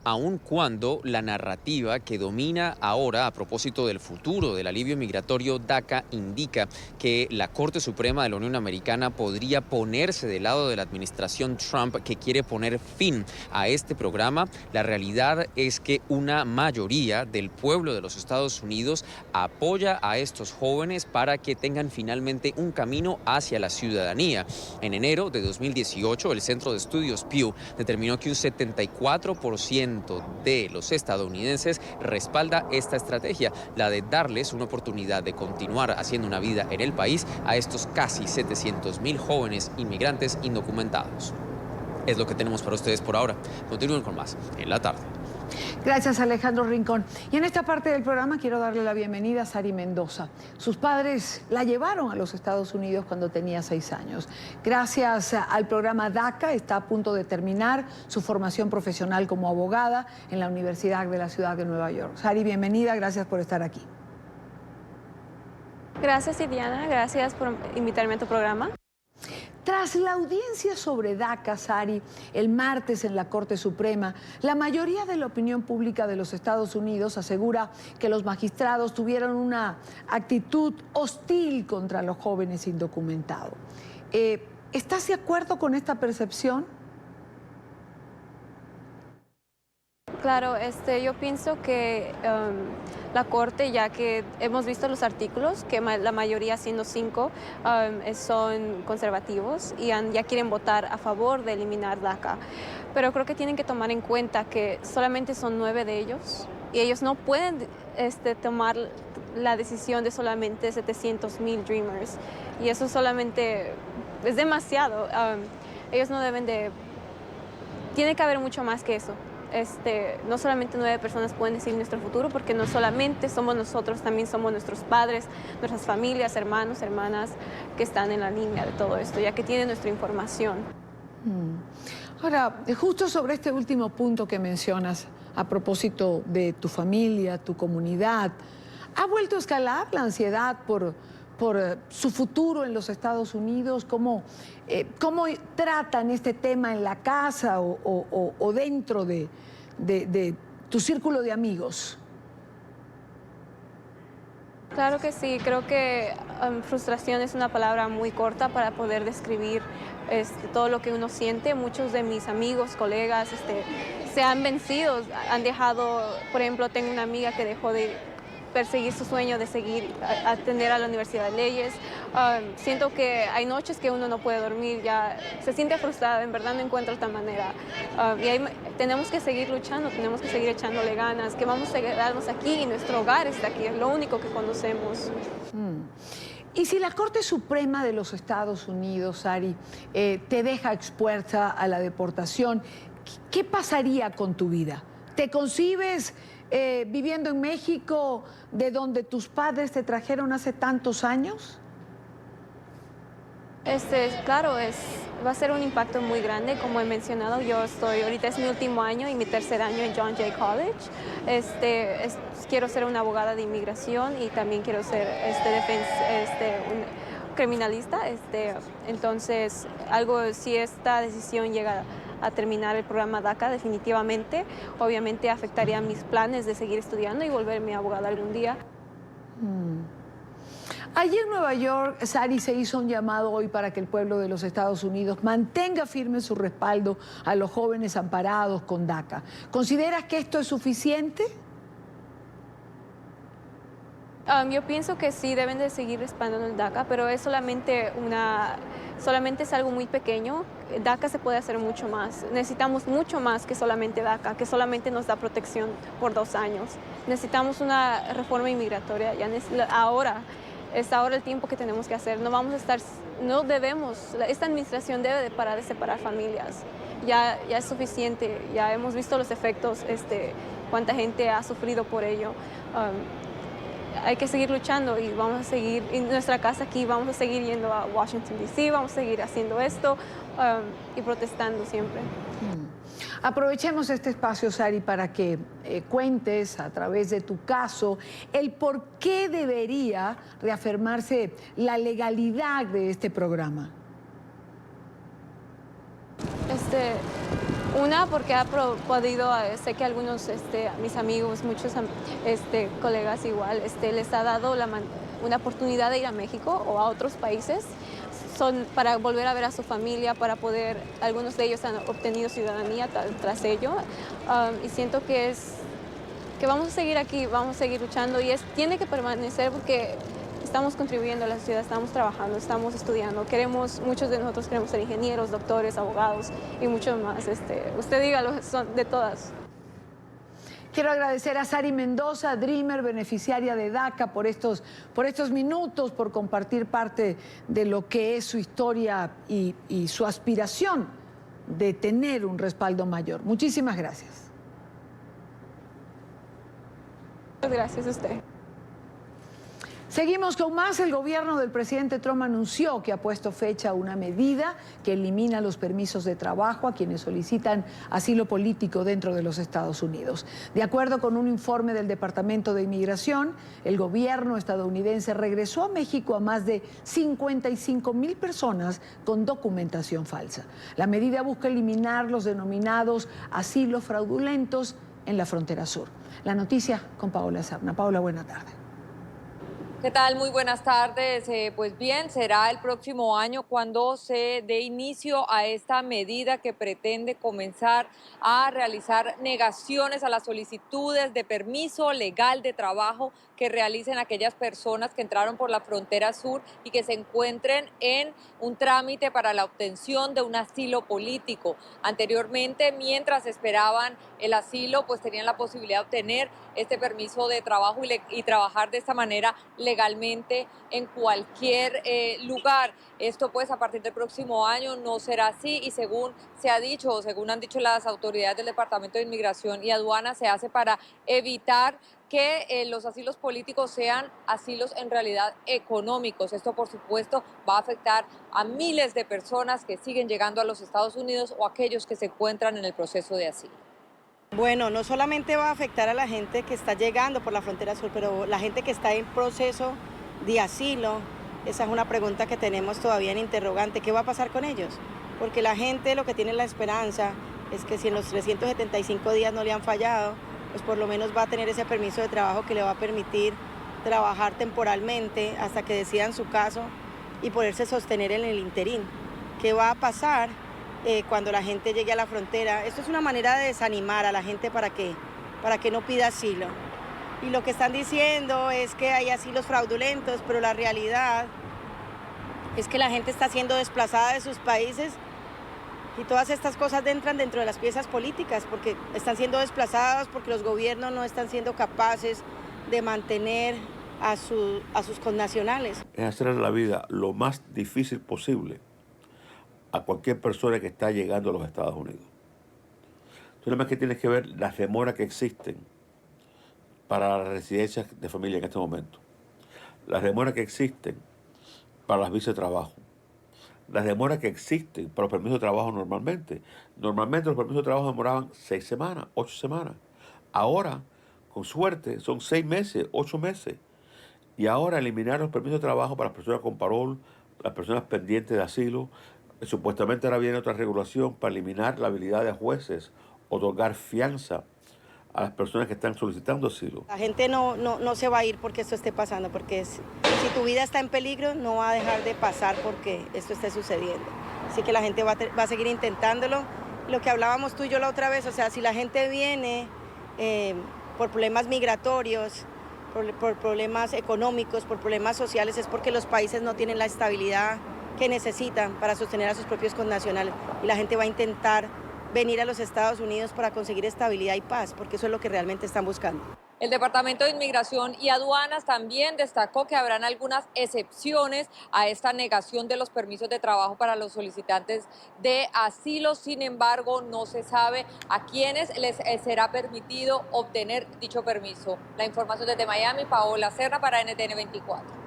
Aun cuando la narrativa que domina ahora a propósito del futuro del alivio migratorio DACA indica que la Corte Suprema de la Unión Americana podría ponerse del lado de la administración Trump que quiere poner fin a este programa, la realidad es que una mayoría del pueblo de los Estados Unidos apoya a estos jóvenes para que tengan finalmente un camino hacia la ciudadanía. En enero de 2018, el Centro de Estudios Pew determinó que un 74% de los estadounidenses respalda esta estrategia, la de darles una oportunidad de continuar haciendo una vida en el país a estos casi 700.000 jóvenes inmigrantes indocumentados. Es lo que tenemos para ustedes por ahora. Continúen con más en la tarde. Gracias, Alejandro Rincón. Y en esta parte del programa quiero darle la bienvenida a Sari Mendoza. Sus padres la llevaron a los Estados Unidos cuando tenía 6 años. Gracias al programa DACA está a punto de terminar su formación profesional como abogada en la Universidad de la Ciudad de Nueva York. Sari, bienvenida, gracias por estar aquí. Gracias, Diana, gracias por invitarme a tu programa. Tras la audiencia sobre DACA, Sari, el martes en la Corte Suprema, la mayoría de la opinión pública de los Estados Unidos asegura que los magistrados tuvieron una actitud hostil contra los jóvenes indocumentados. ¿Estás de acuerdo con esta percepción? Claro, yo pienso que la Corte, ya que hemos visto los artículos, que la mayoría, siendo 5, son conservativos y ya quieren votar a favor de eliminar DACA. Pero creo que tienen que tomar en cuenta que solamente son 9 de ellos y ellos no pueden tomar la decisión de solamente 700,000 Dreamers. Y eso solamente es demasiado. Ellos no deben de... Tiene que haber mucho más que eso. No solamente 9 personas pueden decidir nuestro futuro, porque no solamente somos nosotros, también somos nuestros padres, nuestras familias, hermanos, hermanas que están en la línea de todo esto, ya que tienen nuestra información. Ahora, justo sobre este último punto que mencionas, a propósito de tu familia, tu comunidad, ¿ha vuelto a escalar la ansiedad por su futuro en los Estados Unidos? ¿Cómo tratan este tema en la casa o dentro de tu círculo de amigos? Claro que sí, creo que frustración es una palabra muy corta para poder describir todo lo que uno siente. Muchos de mis amigos, colegas, se han vencido, han dejado, por ejemplo, tengo una amiga que dejó de perseguir su sueño de seguir atender a la Universidad de Leyes. Siento que hay noches que uno no puede dormir, ya se siente frustrada, en verdad no encuentra otra manera. Tenemos que seguir luchando, tenemos que seguir echándole ganas, que vamos a quedarnos aquí y nuestro hogar está aquí, es lo único que conocemos. Y si la Corte Suprema de los Estados Unidos, Sari, te deja expuesta a la deportación, ¿qué pasaría con tu vida? ¿Te concibes viviendo en México, de donde tus padres te trajeron hace tantos años? Claro, va a ser un impacto muy grande, como he mencionado. Ahorita es mi último año y mi tercer año en John Jay College. Quiero ser una abogada de inmigración y también quiero ser un criminalista. Entonces, si esta decisión llega a terminar el programa DACA, definitivamente, obviamente afectaría mis planes de seguir estudiando y volverme abogada algún día. Allí en Nueva York, Sari, se hizo un llamado hoy para que el pueblo de los Estados Unidos mantenga firme su respaldo a los jóvenes amparados con DACA. ¿Consideras que esto es suficiente? Yo pienso que sí, deben de seguir respaldando el DACA, pero es solamente es algo muy pequeño. DACA se puede hacer mucho más. Necesitamos mucho más que solamente DACA, que solamente nos da protección por 2 años. Necesitamos una reforma inmigratoria. Es ahora el tiempo que tenemos que hacer. Esta administración debe de parar de separar familias. Ya es suficiente, ya hemos visto los efectos, cuánta gente ha sufrido por ello. Hay que seguir luchando y vamos a seguir en nuestra casa aquí, vamos a seguir yendo a Washington, D.C., vamos a seguir haciendo esto y protestando siempre. Aprovechemos este espacio, Sari, para que cuentes a través de tu caso el por qué debería reafirmarse la legalidad de este programa. Una, porque ha podido, sé que algunos, mis amigos, muchos colegas igual, les ha dado una oportunidad de ir a México o a otros países para volver a ver a su familia, para poder, algunos de ellos han obtenido ciudadanía tras ello. Y siento que vamos a seguir aquí, vamos a seguir luchando y tiene que permanecer porque estamos contribuyendo a la sociedad, estamos trabajando, estamos estudiando. Muchos de nosotros queremos ser ingenieros, doctores, abogados y mucho más. Usted dígalo, son de todas. Quiero agradecer a Sari Mendoza, Dreamer, beneficiaria de DACA, por estos minutos, por compartir parte de lo que es su historia y su aspiración de tener un respaldo mayor. Muchísimas gracias. Gracias a usted. Seguimos con más. El gobierno del presidente Trump anunció que ha puesto fecha a una medida que elimina los permisos de trabajo a quienes solicitan asilo político dentro de los Estados Unidos. De acuerdo con un informe del Departamento de Inmigración, el gobierno estadounidense regresó a México a más de 55,000 personas con documentación falsa. La medida busca eliminar los denominados asilos fraudulentos en la frontera sur. La noticia con Paola Serna. Paola, buena tarde. ¿Qué tal? Muy buenas tardes. Pues bien, será el próximo año cuando se dé inicio a esta medida que pretende comenzar a realizar negaciones a las solicitudes de permiso legal de trabajo que realicen aquellas personas que entraron por la frontera sur y que se encuentren en un trámite para la obtención de un asilo político. Anteriormente, mientras esperaban el asilo, pues tenían la posibilidad de obtener este permiso de trabajo y trabajar de esta manera legalmente en cualquier lugar. Esto pues a partir del próximo año no será así y según se ha dicho, o según han dicho las autoridades del Departamento de Inmigración y Aduana, se hace para evitar que los asilos políticos sean asilos en realidad económicos. Esto, por supuesto, va a afectar a miles de personas que siguen llegando a los Estados Unidos o aquellos que se encuentran en el proceso de asilo. Bueno, no solamente va a afectar a la gente que está llegando por la frontera sur, pero la gente que está en proceso de asilo, esa es una pregunta que tenemos todavía en interrogante. ¿Qué va a pasar con ellos? Porque la gente lo que tiene la esperanza es que si en los 375 días no le han fallado, pues por lo menos va a tener ese permiso de trabajo que le va a permitir trabajar temporalmente hasta que decidan su caso y poderse sostener en el interín. ¿Qué va a pasar cuando la gente llegue a la frontera? Esto es una manera de desanimar a la gente para que no pida asilo. Y lo que están diciendo es que hay asilos fraudulentos, pero la realidad es que la gente está siendo desplazada de sus países y todas estas cosas entran dentro de las piezas políticas porque están siendo desplazadas porque los gobiernos no están siendo capaces de mantener a sus connacionales. Es hacer la vida lo más difícil posible a cualquier persona que está llegando a los Estados Unidos. Tú nada más que tienes que ver las demoras que existen para las residencias de familia en este momento, las demoras que existen para las visas de trabajo, las demoras que existen para los permisos de trabajo normalmente. Normalmente los permisos de trabajo demoraban 6 semanas, 8 semanas. Ahora, con suerte, son 6 meses, 8 meses. Y ahora eliminar los permisos de trabajo para las personas con parol, las personas pendientes de asilo. Supuestamente ahora viene otra regulación para eliminar la habilidad de jueces, otorgar fianza a las personas que están solicitando asilo. La gente no se va a ir porque esto esté pasando, porque si tu vida está en peligro, no va a dejar de pasar porque esto esté sucediendo. Así que la gente va a seguir intentándolo. Lo que hablábamos tú y yo la otra vez, o sea, si la gente viene por problemas migratorios, por problemas económicos, por problemas sociales, es porque los países no tienen la estabilidad que necesitan para sostener a sus propios connacionales. Y la gente va a intentar venir a los Estados Unidos para conseguir estabilidad y paz, porque eso es lo que realmente están buscando. El Departamento de Inmigración y Aduanas también destacó que habrán algunas excepciones a esta negación de los permisos de trabajo para los solicitantes de asilo. Sin embargo, no se sabe a quiénes les será permitido obtener dicho permiso. La información desde Miami, Paola Serna para NTN 24.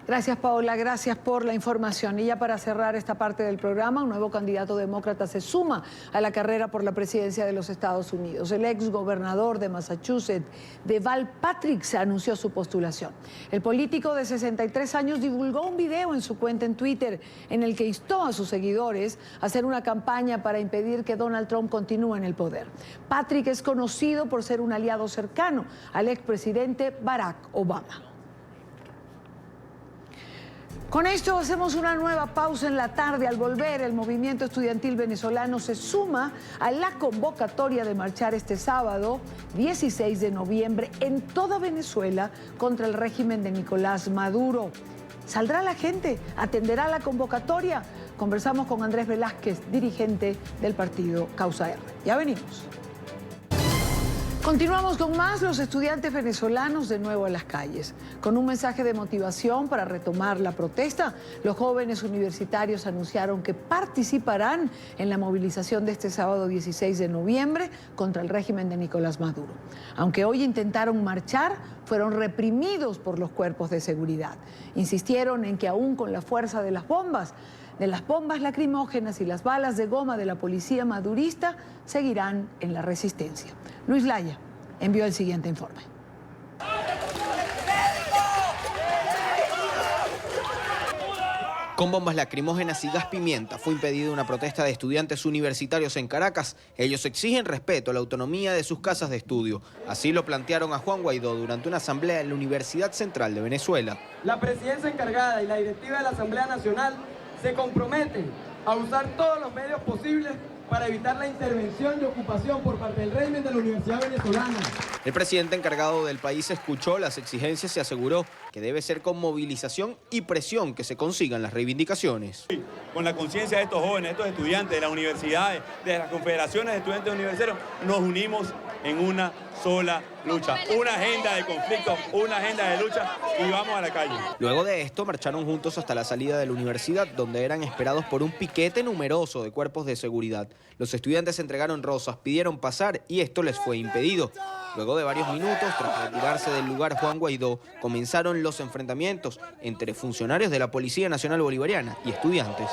Gracias, Paola, gracias por la información. Y ya para cerrar esta parte del programa, un nuevo candidato demócrata se suma a la carrera por la presidencia de los Estados Unidos. El ex gobernador de Massachusetts, Deval Patrick, se anunció su postulación. El político de 63 años divulgó un video en su cuenta en Twitter en el que instó a sus seguidores a hacer una campaña para impedir que Donald Trump continúe en el poder. Patrick es conocido por ser un aliado cercano al expresidente Barack Obama. Con esto hacemos una nueva pausa en la tarde. Al volver, el movimiento estudiantil venezolano se suma a la convocatoria de marchar este sábado, 16 de noviembre, en toda Venezuela contra el régimen de Nicolás Maduro. ¿Saldrá la gente? ¿Atenderá la convocatoria? Conversamos con Andrés Velázquez, dirigente del partido Causa R. Ya venimos. Continuamos con más. Los estudiantes venezolanos de nuevo a las calles. Con un mensaje de motivación para retomar la protesta, los jóvenes universitarios anunciaron que participarán en la movilización de este sábado 16 de noviembre contra el régimen de Nicolás Maduro. Aunque hoy intentaron marchar, fueron reprimidos por los cuerpos de seguridad. Insistieron en que aún con la fuerza de las bombas lacrimógenas y las balas de goma de la policía madurista, seguirán en la resistencia. Luis Laya envió el siguiente informe. Con bombas lacrimógenas y gas pimienta fue impedida una protesta de estudiantes universitarios en Caracas. Ellos exigen respeto a la autonomía de sus casas de estudio. Así lo plantearon a Juan Guaidó durante una asamblea en la Universidad Central de Venezuela. La presidencia encargada y la directiva de la Asamblea Nacional se comprometen a usar todos los medios posibles para evitar la intervención y ocupación por parte del régimen de la Universidad Venezolana. El presidente encargado del país escuchó las exigencias y aseguró que debe ser con movilización y presión que se consigan las reivindicaciones. Con la conciencia de estos jóvenes, de estos estudiantes de las universidades, de las confederaciones de estudiantes universitarios, nos unimos en una sola lucha, una agenda de conflicto, una agenda de lucha y vamos a la calle. Luego de esto marcharon juntos hasta la salida de la universidad, donde eran esperados por un piquete numeroso de cuerpos de seguridad. Los estudiantes entregaron rosas, pidieron pasar y esto les fue impedido. Luego de varios minutos, tras retirarse del lugar Juan Guaidó, comenzaron los enfrentamientos entre funcionarios de la Policía Nacional Bolivariana y estudiantes.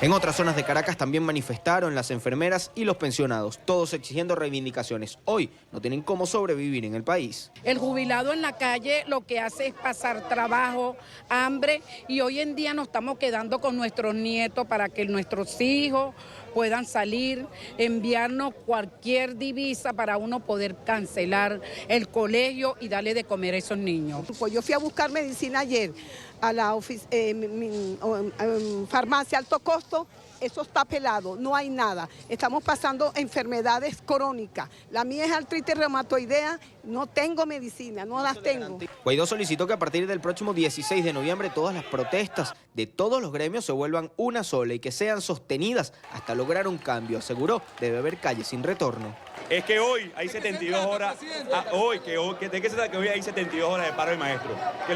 En otras zonas de Caracas también manifestaron las enfermeras y los pensionados, todos exigiendo reivindicaciones. Hoy no tienen cómo sobrevivir en el país. El jubilado en la calle lo que hace es pasar trabajo, hambre, y hoy en día nos estamos quedando con nuestros nietos para que nuestros hijos puedan salir, enviarnos cualquier divisa para uno poder cancelar el colegio y darle de comer a esos niños. Pues yo fui a buscar medicina ayer a la farmacia alto costo, eso está pelado, no hay nada. Estamos pasando enfermedades crónicas. La mía es artritis reumatoidea, no tengo medicina, no las tengo. Guaidó solicitó que a partir del próximo 16 de noviembre todas las protestas de todos los gremios se vuelvan una sola y que sean sostenidas hasta lograr un cambio. Aseguró, debe haber calle sin retorno. Es que hoy hay 72 horas, ¿de qué se trata? Que hoy hay 72 horas de paro de maestros, que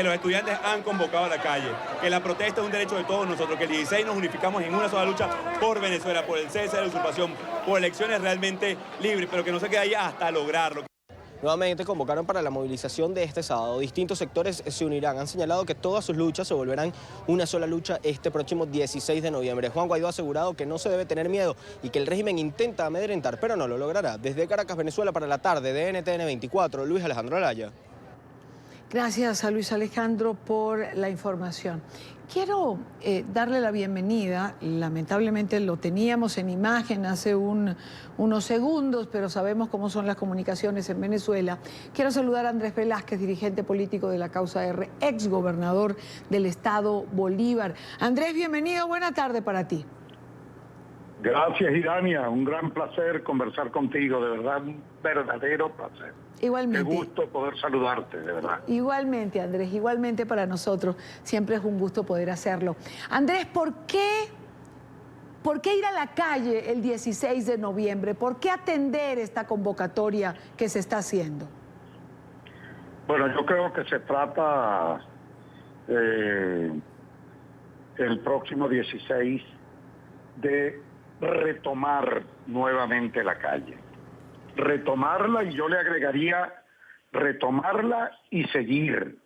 los estudiantes han convocado a la calle, que la protesta es un derecho de todos nosotros, que el 16 nos unificamos en una sola lucha por Venezuela, por el cese de la usurpación, por elecciones realmente libres, pero que no se quede ahí hasta lograrlo. Nuevamente convocaron para la movilización de este sábado. Distintos sectores se unirán. Han señalado que todas sus luchas se volverán una sola lucha este próximo 16 de noviembre. Juan Guaidó ha asegurado que no se debe tener miedo y que el régimen intenta amedrentar, pero no lo logrará. Desde Caracas, Venezuela, para la tarde de NTN 24, Luis Alejandro Araya. Gracias a Luis Alejandro por la información. Quiero darle la bienvenida, lamentablemente lo teníamos en imagen hace unos segundos, pero sabemos cómo son las comunicaciones en Venezuela. Quiero saludar a Andrés Velázquez, dirigente político de la Causa R, exgobernador del estado Bolívar. Andrés, bienvenido, buena tarde para ti. Gracias, Irania, un gran placer conversar contigo, de verdad, un verdadero placer. Igualmente. Qué gusto poder saludarte, de verdad. Igualmente, Andrés, igualmente para nosotros. Siempre es un gusto poder hacerlo. Andrés, ¿por qué ir a la calle el 16 de noviembre? ¿Por qué atender esta convocatoria que se está haciendo? Bueno, yo creo que se trata el próximo 16 de retomar nuevamente la calle. Retomarla, y yo le agregaría retomarla y seguir.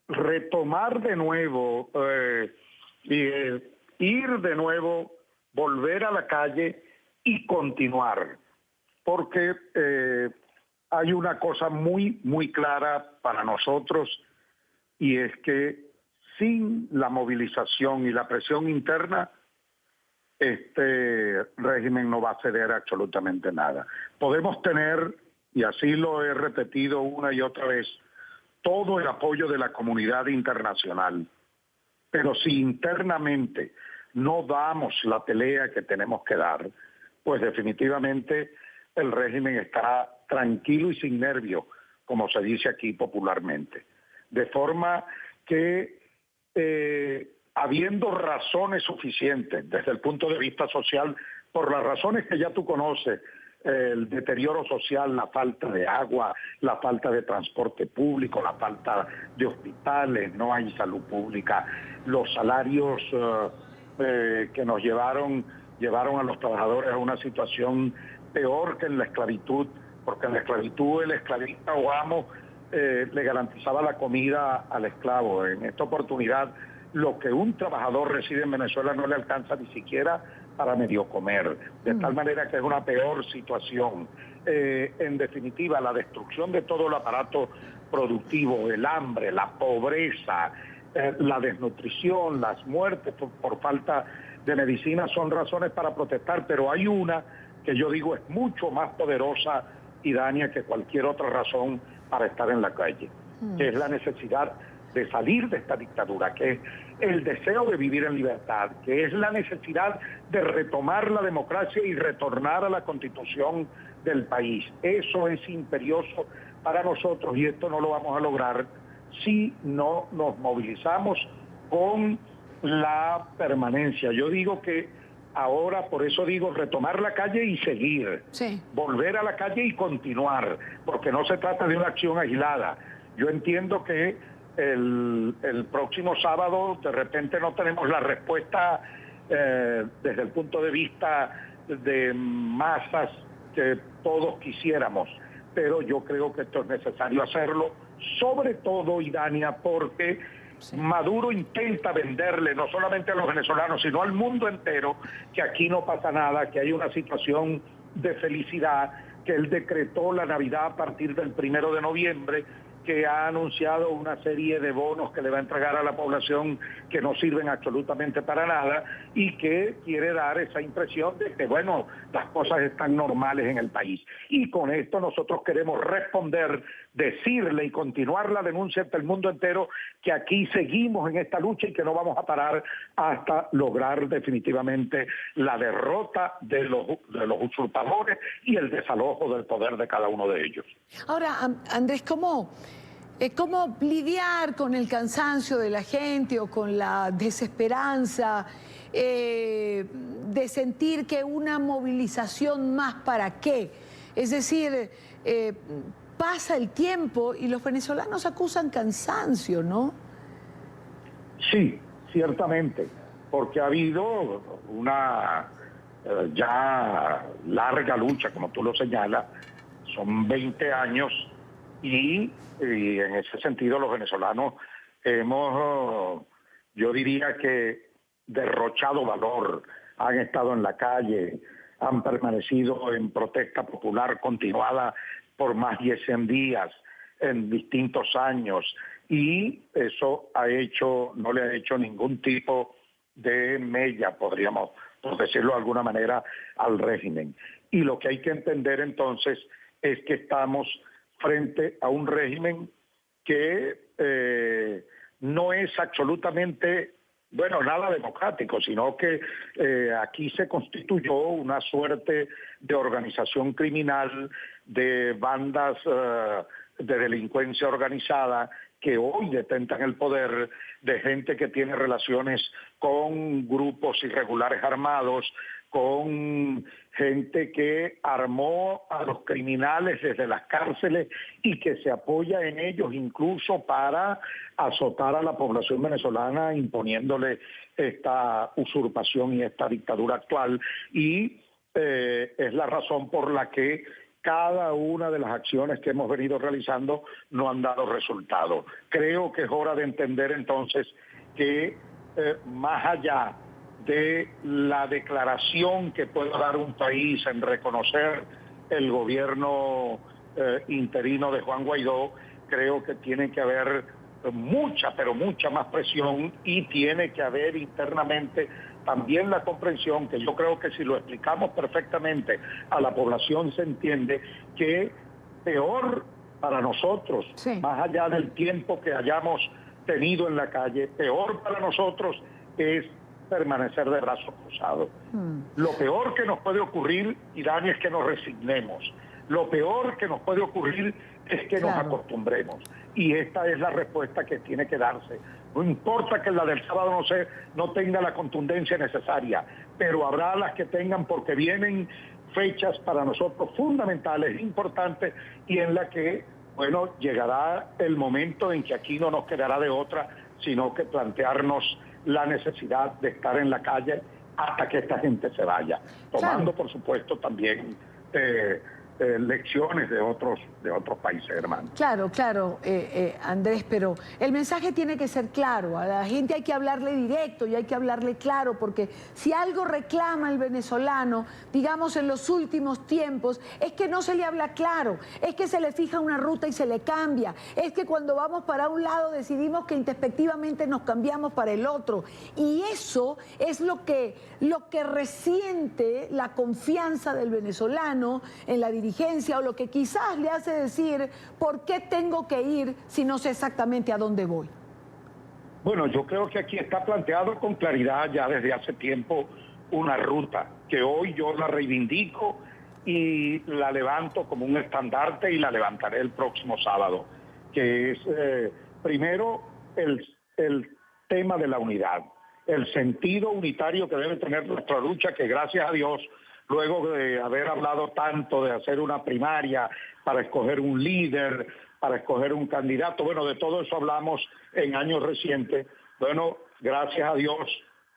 Retomar de nuevo, ir de nuevo, volver a la calle y continuar. Porque hay una cosa muy, muy clara para nosotros, y es que sin la movilización y la presión interna, este régimen no va a ceder absolutamente nada. Podemos tener, y así lo he repetido una y otra vez, todo el apoyo de la comunidad internacional, pero si internamente no damos la pelea que tenemos que dar, pues definitivamente el régimen está tranquilo y sin nervio, como se dice aquí popularmente. De forma que habiendo razones suficientes desde el punto de vista social, por las razones que ya tú conoces, el deterioro social, la falta de agua, la falta de transporte público, la falta de hospitales, no hay salud pública, los salarios que nos llevaron a los trabajadores a una situación peor que en la esclavitud, porque en la esclavitud el esclavista o amo le garantizaba la comida al esclavo. En esta oportunidad, lo que un trabajador recibe en Venezuela no le alcanza ni siquiera para medio comer, de tal manera que es una peor situación. En definitiva, la destrucción de todo el aparato productivo, el hambre, la pobreza, la desnutrición, las muertes por falta de medicina son razones para protestar, pero hay una que yo digo es mucho más poderosa, Idania, que cualquier otra razón para estar en la calle, que es la necesidad de salir de esta dictadura, que es el deseo de vivir en libertad, que es la necesidad de retomar la democracia y retornar a la constitución del país. Eso es imperioso para nosotros y esto no lo vamos a lograr si no nos movilizamos con la permanencia. Yo digo que ahora, por eso digo, retomar la calle y seguir, volver a la calle y continuar, porque no se trata de una acción aislada. Yo entiendo que el próximo sábado de repente no tenemos la respuesta desde el punto de vista de masas que todos quisiéramos, pero yo creo que esto es necesario hacerlo, sobre todo, Idania, porque Maduro intenta venderle no solamente a los venezolanos, sino al mundo entero, que aquí no pasa nada, que hay una situación de felicidad, que él decretó la Navidad a partir del 1 de noviembre, que ha anunciado una serie de bonos que le va a entregar a la población que no sirven absolutamente para nada y que quiere dar esa impresión de que, bueno, las cosas están normales en el país. Y con esto nosotros queremos responder, decirle y continuar la denuncia ante el mundo entero que aquí seguimos en esta lucha y que no vamos a parar hasta lograr definitivamente la derrota de los usurpadores y el desalojo del poder de cada uno de ellos. Ahora, Andrés, ¿cómo lidiar con el cansancio de la gente o con la desesperanza de sentir que una movilización más para qué? Es decir, pasa el tiempo y los venezolanos acusan cansancio, ¿no? Sí, ciertamente, porque ha habido una ya larga lucha, como tú lo señalas, son 20 años y en ese sentido los venezolanos hemos, yo diría que derrochado valor, han estado en la calle, han permanecido en protesta popular continuada por más de 100 días en distintos años y eso no le ha hecho ningún tipo de mella, podríamos por decirlo de alguna manera, al régimen. Y lo que hay que entender entonces es que estamos frente a un régimen que no es absolutamente, nada democrático, sino que aquí se constituyó una suerte de organización criminal, de bandas de delincuencia organizada que hoy detentan el poder, de gente que tiene relaciones con grupos irregulares armados, con gente que armó a los criminales desde las cárceles y que se apoya en ellos incluso para azotar a la población venezolana imponiéndole esta usurpación y esta dictadura actual. Y es la razón por la que cada una de las acciones que hemos venido realizando no han dado resultado. Creo que es hora de entender entonces que más allá de la declaración que pueda dar un país en reconocer el gobierno interino de Juan Guaidó, creo que tiene que haber mucha, pero mucha más presión y tiene que haber internamente también la comprensión, que yo creo que si lo explicamos perfectamente a la población se entiende que peor para nosotros, más allá del tiempo que hayamos tenido en la calle, peor para nosotros es permanecer de brazos cruzados. Lo peor que nos puede ocurrir, Irán, es que nos resignemos. Lo peor que nos puede ocurrir es que nos acostumbremos. Y esta es la respuesta que tiene que darse. No importa que la del sábado no tenga la contundencia necesaria, pero habrá las que tengan, porque vienen fechas para nosotros fundamentales, importantes, y en la que, bueno, llegará el momento en que aquí no nos quedará de otra, sino que plantearnos la necesidad de estar en la calle hasta que esta gente se vaya, tomando, por supuesto, también lecciones de otros países hermanos. Claro, Andrés, pero el mensaje tiene que ser claro. A la gente hay que hablarle directo y hay que hablarle claro, porque si algo reclama el venezolano, digamos en los últimos tiempos, es que no se le habla claro, es que se le fija una ruta y se le cambia, es que cuando vamos para un lado decidimos que introspectivamente nos cambiamos para el otro, y eso es lo que resiente la confianza del venezolano en la dirigencia, o lo que quizás le hace decir, ¿por qué tengo que ir si no sé exactamente a dónde voy? Bueno, yo creo que aquí está planteado con claridad ya desde hace tiempo una ruta, que hoy yo la reivindico y la levanto como un estandarte, y la levantaré el próximo sábado, que es primero el tema de la unidad, el sentido unitario que debe tener nuestra lucha, que gracias a Dios, luego de haber hablado tanto de hacer una primaria para escoger un líder, para escoger un candidato, bueno, de todo eso hablamos en años recientes. Bueno, gracias a Dios,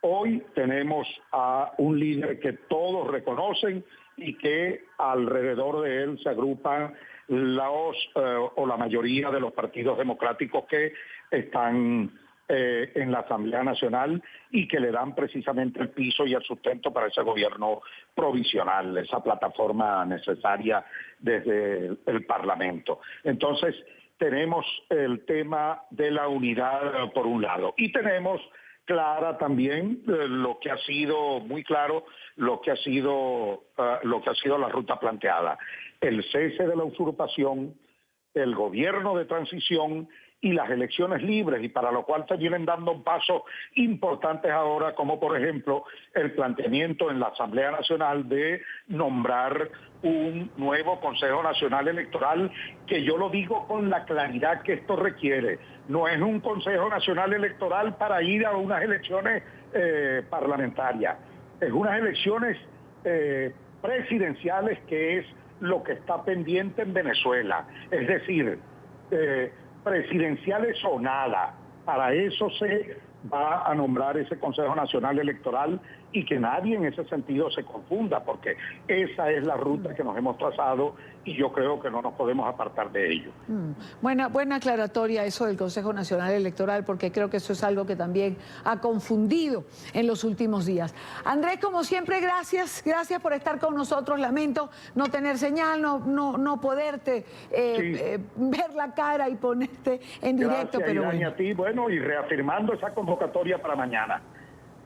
hoy tenemos a un líder que todos reconocen y que alrededor de él se agrupan la mayoría de los partidos democráticos que están en la Asamblea Nacional, y que le dan precisamente el piso y el sustento para ese gobierno provisional, esa plataforma necesaria desde el Parlamento. Entonces, tenemos el tema de la unidad por un lado, y tenemos clara también lo que ha sido muy claro, lo que ha sido la ruta planteada: el cese de la usurpación, el gobierno de transición y las elecciones libres, y para lo cual se vienen dando pasos importantes ahora, como por ejemplo el planteamiento en la Asamblea Nacional de nombrar un nuevo Consejo Nacional Electoral, que yo lo digo con la claridad que esto requiere. No es un Consejo Nacional Electoral para ir a unas elecciones parlamentarias, es unas elecciones presidenciales, que es lo que está pendiente en Venezuela. Es decir, presidenciales o nada. Para eso se va a nombrar ese Consejo Nacional Electoral, y que nadie en ese sentido se confunda, porque esa es la ruta que nos hemos trazado, y yo creo que no nos podemos apartar de ello. Buena aclaratoria eso del Consejo Nacional Electoral, porque creo que eso es algo que también ha confundido en los últimos días. Andrés, como siempre, gracias por estar con nosotros. Lamento no tener señal, no poderte ver la cara y ponerte en directo. Gracias, pero Irán, bueno. a ti, bueno, y reafirmando esa convocatoria para mañana.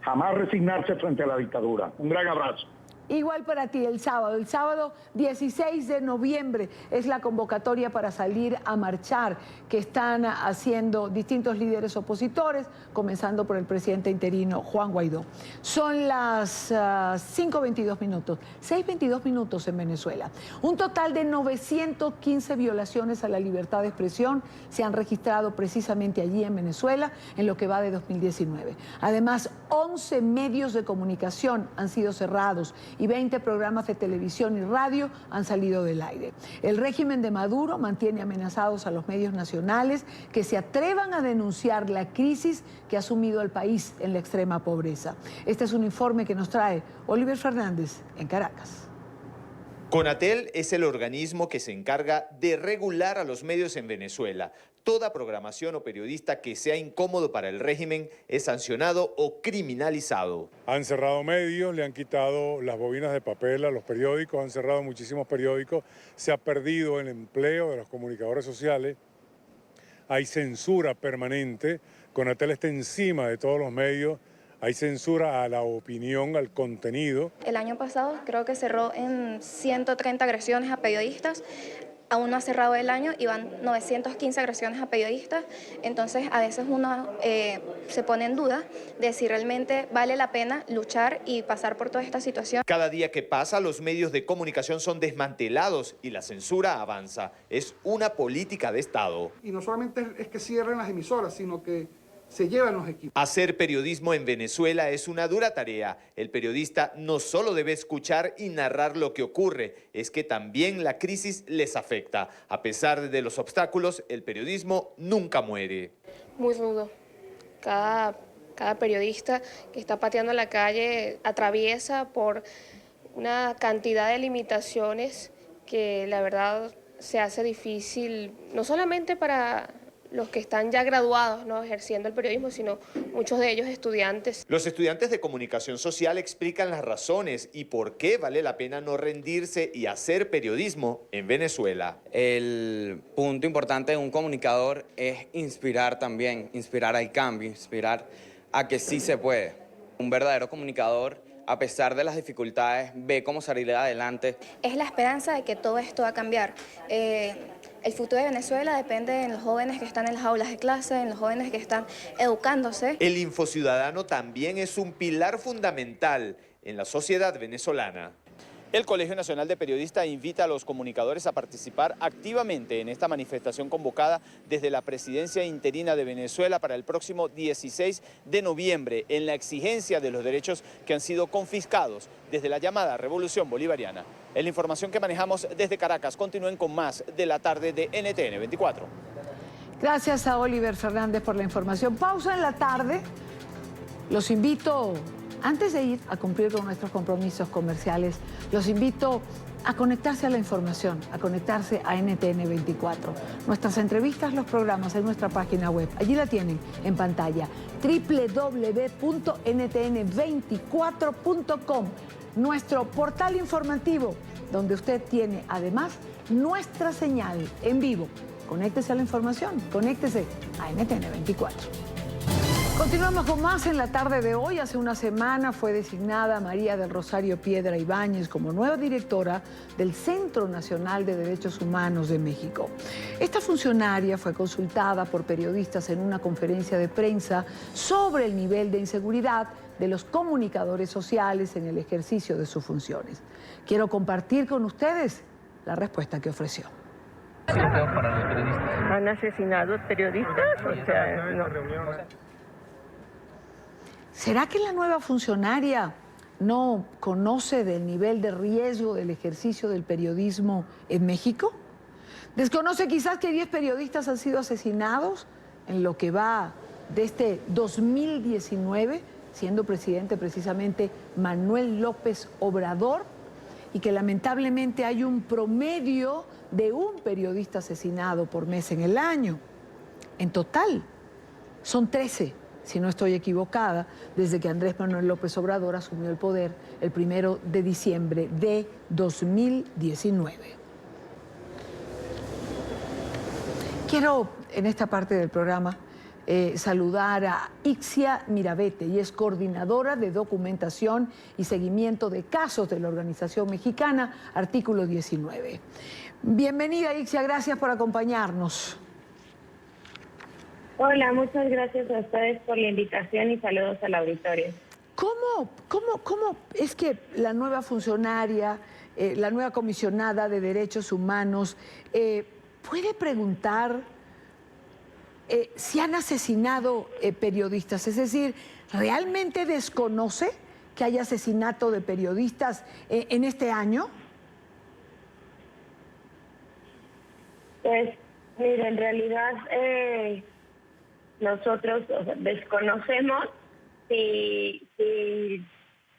Jamás resignarse frente a la dictadura. Un gran abrazo. Igual para ti, el sábado 16 de noviembre es la convocatoria para salir a marchar que están haciendo distintos líderes opositores, comenzando por el presidente interino Juan Guaidó. Son las 5:22 minutos, 6:22 minutos en Venezuela. Un total de 915 violaciones a la libertad de expresión se han registrado precisamente allí en Venezuela en lo que va de 2019. Además, 11 medios de comunicación han sido cerrados y 20 programas de televisión y radio han salido del aire. El régimen de Maduro mantiene amenazados a los medios nacionales que se atrevan a denunciar la crisis que ha sumido al país en la extrema pobreza. Este es un informe que nos trae Oliver Fernández en Caracas. Conatel es el organismo que se encarga de regular a los medios en Venezuela. Toda programación o periodista que sea incómodo para el régimen es sancionado o criminalizado. Han cerrado medios, le han quitado las bobinas de papel a los periódicos, han cerrado muchísimos periódicos, se ha perdido el empleo de los comunicadores sociales, hay censura permanente, Conatel está encima de todos los medios, hay censura a la opinión, al contenido. El año pasado creo que cerró en 130 agresiones a periodistas. aún no ha cerrado el año y van 915 agresiones a periodistas, entonces a veces uno se pone en duda de si realmente vale la pena luchar y pasar por toda esta situación. Cada día que pasa, los medios de comunicación son desmantelados y la censura avanza. Es una política de Estado. Y no solamente es que cierren las emisoras, sino que se llevan los equipos. Hacer periodismo en Venezuela es una dura tarea. El periodista no solo debe escuchar y narrar lo que ocurre, es que también la crisis les afecta. A pesar de los obstáculos, el periodismo nunca muere. Muy rudo. Cada periodista que está pateando la calle atraviesa por una cantidad de limitaciones que la verdad se hace difícil, no solamente para los que están ya graduados, ¿no?, ejerciendo el periodismo, sino muchos de ellos estudiantes. Los estudiantes de comunicación social explican las razones y por qué vale la pena no rendirse y hacer periodismo en Venezuela. El punto importante de un comunicador es inspirar también, inspirar al cambio, inspirar a que sí se puede. Un verdadero comunicador, a pesar de las dificultades, ve cómo salir adelante. Es la esperanza de que todo esto va a cambiar. El futuro de Venezuela depende de los jóvenes que están en las aulas de clase, en los jóvenes que están educándose. El Infociudadano también es un pilar fundamental en la sociedad venezolana. El Colegio Nacional de Periodistas invita a los comunicadores a participar activamente en esta manifestación convocada desde la Presidencia Interina de Venezuela para el próximo 16 de noviembre en la exigencia de los derechos que han sido confiscados desde la llamada Revolución Bolivariana. Es la información que manejamos desde Caracas. Continúen con más de la tarde de NTN 24. Gracias a Oliver Fernández por la información. Pausa en la tarde. Los invito, antes de ir a cumplir con nuestros compromisos comerciales, los invito a conectarse a la información, a conectarse a NTN 24. Nuestras entrevistas, los programas en nuestra página web. Allí la tienen en pantalla, www.ntn24.com. Nuestro portal informativo, donde usted tiene además nuestra señal en vivo. Conéctese a la información, conéctese a NTN 24. Continuamos con más en la tarde de hoy. Hace una semana fue designada María del Rosario Piedra Ibáñez como nueva directora del Centro Nacional de Derechos Humanos de México. Esta funcionaria fue consultada por periodistas en una conferencia de prensa sobre el nivel de inseguridad de los comunicadores sociales en el ejercicio de sus funciones. Quiero compartir con ustedes la respuesta que ofreció. ¿Han asesinado periodistas? O sea, no. ¿Será que la nueva funcionaria no conoce del nivel de riesgo del ejercicio del periodismo en México? ¿Desconoce quizás que 10 periodistas han sido asesinados en lo que va de este 2019, siendo presidente precisamente Manuel López Obrador, y que lamentablemente hay un promedio de un periodista asesinado por mes en el año? En total, son 13. Si no estoy equivocada, desde que Andrés Manuel López Obrador asumió el poder el 1 de diciembre de 2019. Quiero, en esta parte del programa, saludar a Ixia Mirabete, y es coordinadora de documentación y seguimiento de casos de la organización mexicana Artículo 19. Bienvenida, Ixia, gracias por acompañarnos. Hola, muchas gracias a ustedes por la invitación y saludos al auditorio. ¿Cómo es que la nueva funcionaria, la nueva comisionada de Derechos Humanos, puede preguntar si han asesinado periodistas? Es decir, ¿realmente desconoce que haya asesinato de periodistas en este año? Pues, mire, en realidad nosotros desconocemos si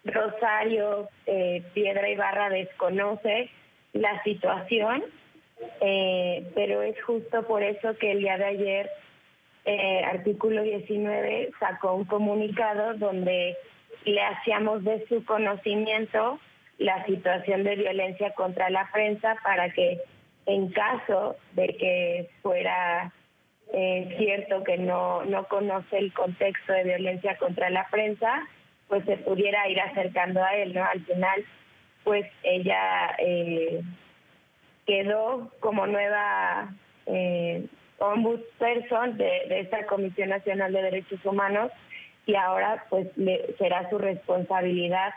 Rosario Piedra Ibarra desconoce la situación, pero es justo por eso que el día de ayer Artículo 19 sacó un comunicado donde le hacíamos de su conocimiento la situación de violencia contra la prensa, para que en caso de que fuera cierto que no conoce el contexto de violencia contra la prensa, pues se pudiera ir acercando a él, ¿no? Al final, pues ella quedó como nueva ombudsperson de esta Comisión Nacional de Derechos Humanos, y ahora pues será su responsabilidad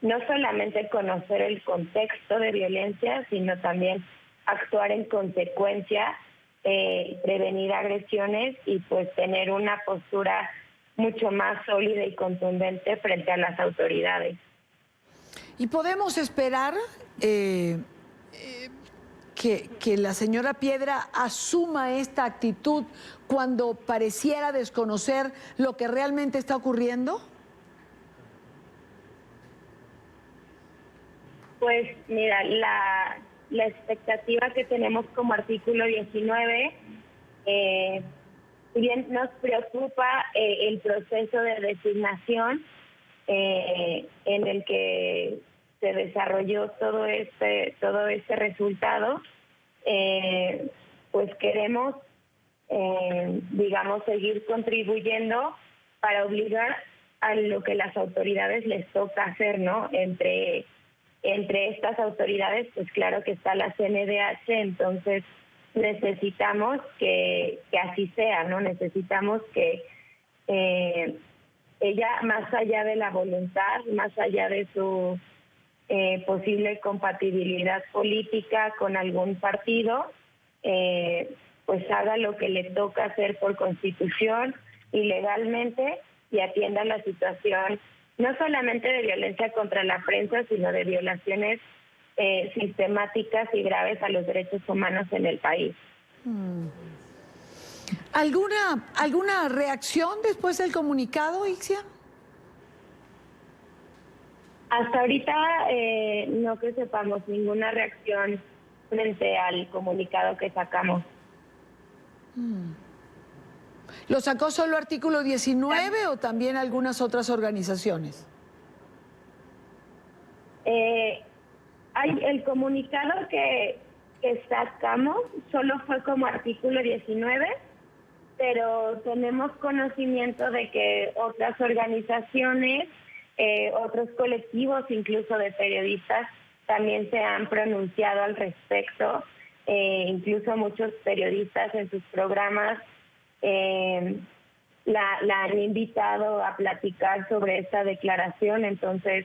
no solamente conocer el contexto de violencia, sino también actuar en consecuencia, prevenir agresiones y pues tener una postura mucho más sólida y contundente frente a las autoridades. ¿Y podemos esperar que la señora Piedra asuma esta actitud cuando pareciera desconocer lo que realmente está ocurriendo? Pues mira, la expectativa que tenemos como artículo 19, bien nos preocupa el proceso de designación en el que se desarrolló todo este resultado, pues queremos, digamos, seguir contribuyendo para obligar a lo que las autoridades les toca hacer, ¿no? Entre estas autoridades, pues claro que está la CNDH, entonces necesitamos que así sea, ¿no? Necesitamos que ella, más allá de la voluntad, más allá de su posible compatibilidad política con algún partido, pues haga lo que le toca hacer por Constitución y legalmente, y atienda la situación no solamente de violencia contra la prensa, sino de violaciones sistemáticas y graves a los derechos humanos en el país. ¿Alguna reacción después del comunicado, Ixia? Hasta ahorita no que sepamos ninguna reacción frente al comunicado que sacamos. ¿Lo sacó solo Artículo 19 o también algunas otras organizaciones? El comunicado que sacamos solo fue como Artículo 19, pero tenemos conocimiento de que otras organizaciones, otros colectivos, incluso de periodistas, también se han pronunciado al respecto. Incluso muchos periodistas en sus programas la han invitado a platicar sobre esta declaración. Entonces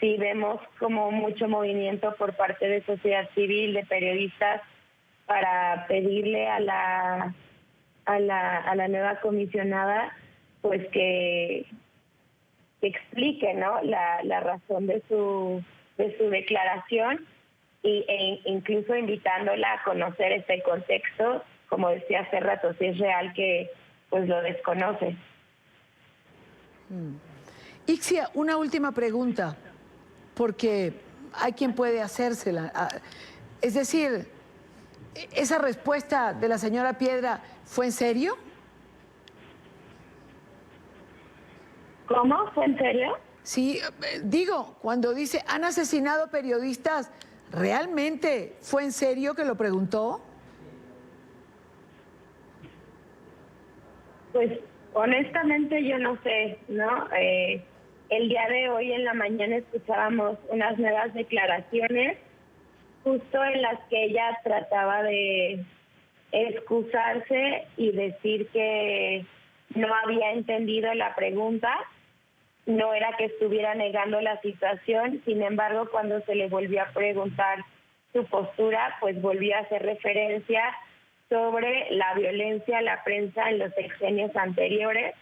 sí vemos como mucho movimiento por parte de sociedad civil, de periodistas, para pedirle a la nueva comisionada pues que explique, ¿no?, la razón de su declaración, e incluso invitándola a conocer este contexto. Como decía hace rato, si es real que pues lo desconoce. Ixia, una última pregunta, porque hay quien puede hacérsela. Es decir, ¿esa respuesta de la señora Piedra fue en serio? ¿Cómo? ¿Fue en serio? Sí, digo, cuando dice han asesinado periodistas, ¿realmente fue en serio que lo preguntó? Pues honestamente yo no sé, ¿no? El día de hoy en la mañana escuchábamos unas nuevas declaraciones justo en las que ella trataba de excusarse y decir que no había entendido la pregunta. No era que estuviera negando la situación, sin embargo, cuando se le volvió a preguntar su postura, pues volvió a hacer referencia sobre la violencia a la prensa en los sexenios anteriores,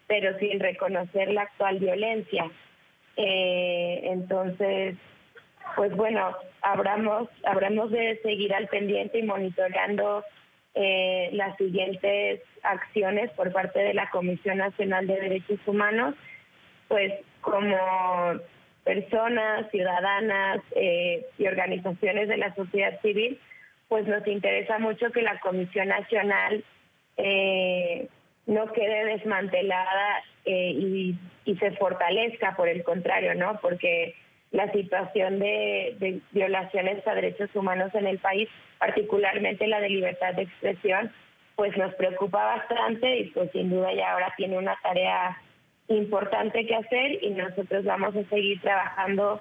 pero sin reconocer la actual violencia. Entonces, pues bueno, habremos de seguir al pendiente y monitoreando las siguientes acciones por parte de la Comisión Nacional de Derechos Humanos, pues como personas, ciudadanas y organizaciones de la sociedad civil, pues nos interesa mucho que la Comisión Nacional no quede desmantelada y se fortalezca, por el contrario, ¿no? Porque la situación de violaciones a derechos humanos en el país, particularmente la de libertad de expresión, pues nos preocupa bastante y pues sin duda ya ahora tiene una tarea importante que hacer y nosotros vamos a seguir trabajando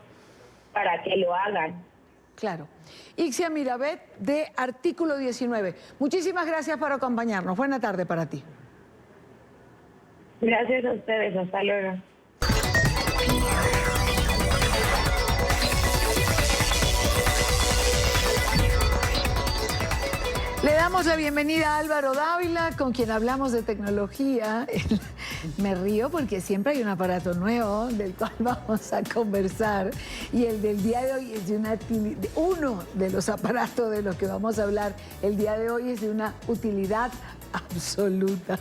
para que lo hagan. Claro. Ixia Mirabet, de Artículo 19. Muchísimas gracias por acompañarnos. Buena tarde para ti. Gracias a ustedes. Hasta luego. Le damos la bienvenida a Álvaro Dávila, con quien hablamos de tecnología. Me río porque siempre hay un aparato nuevo del cual vamos a conversar. Y el del día de hoy es de una uno de los aparatos de los que vamos a hablar el día de hoy es de una utilidad absoluta.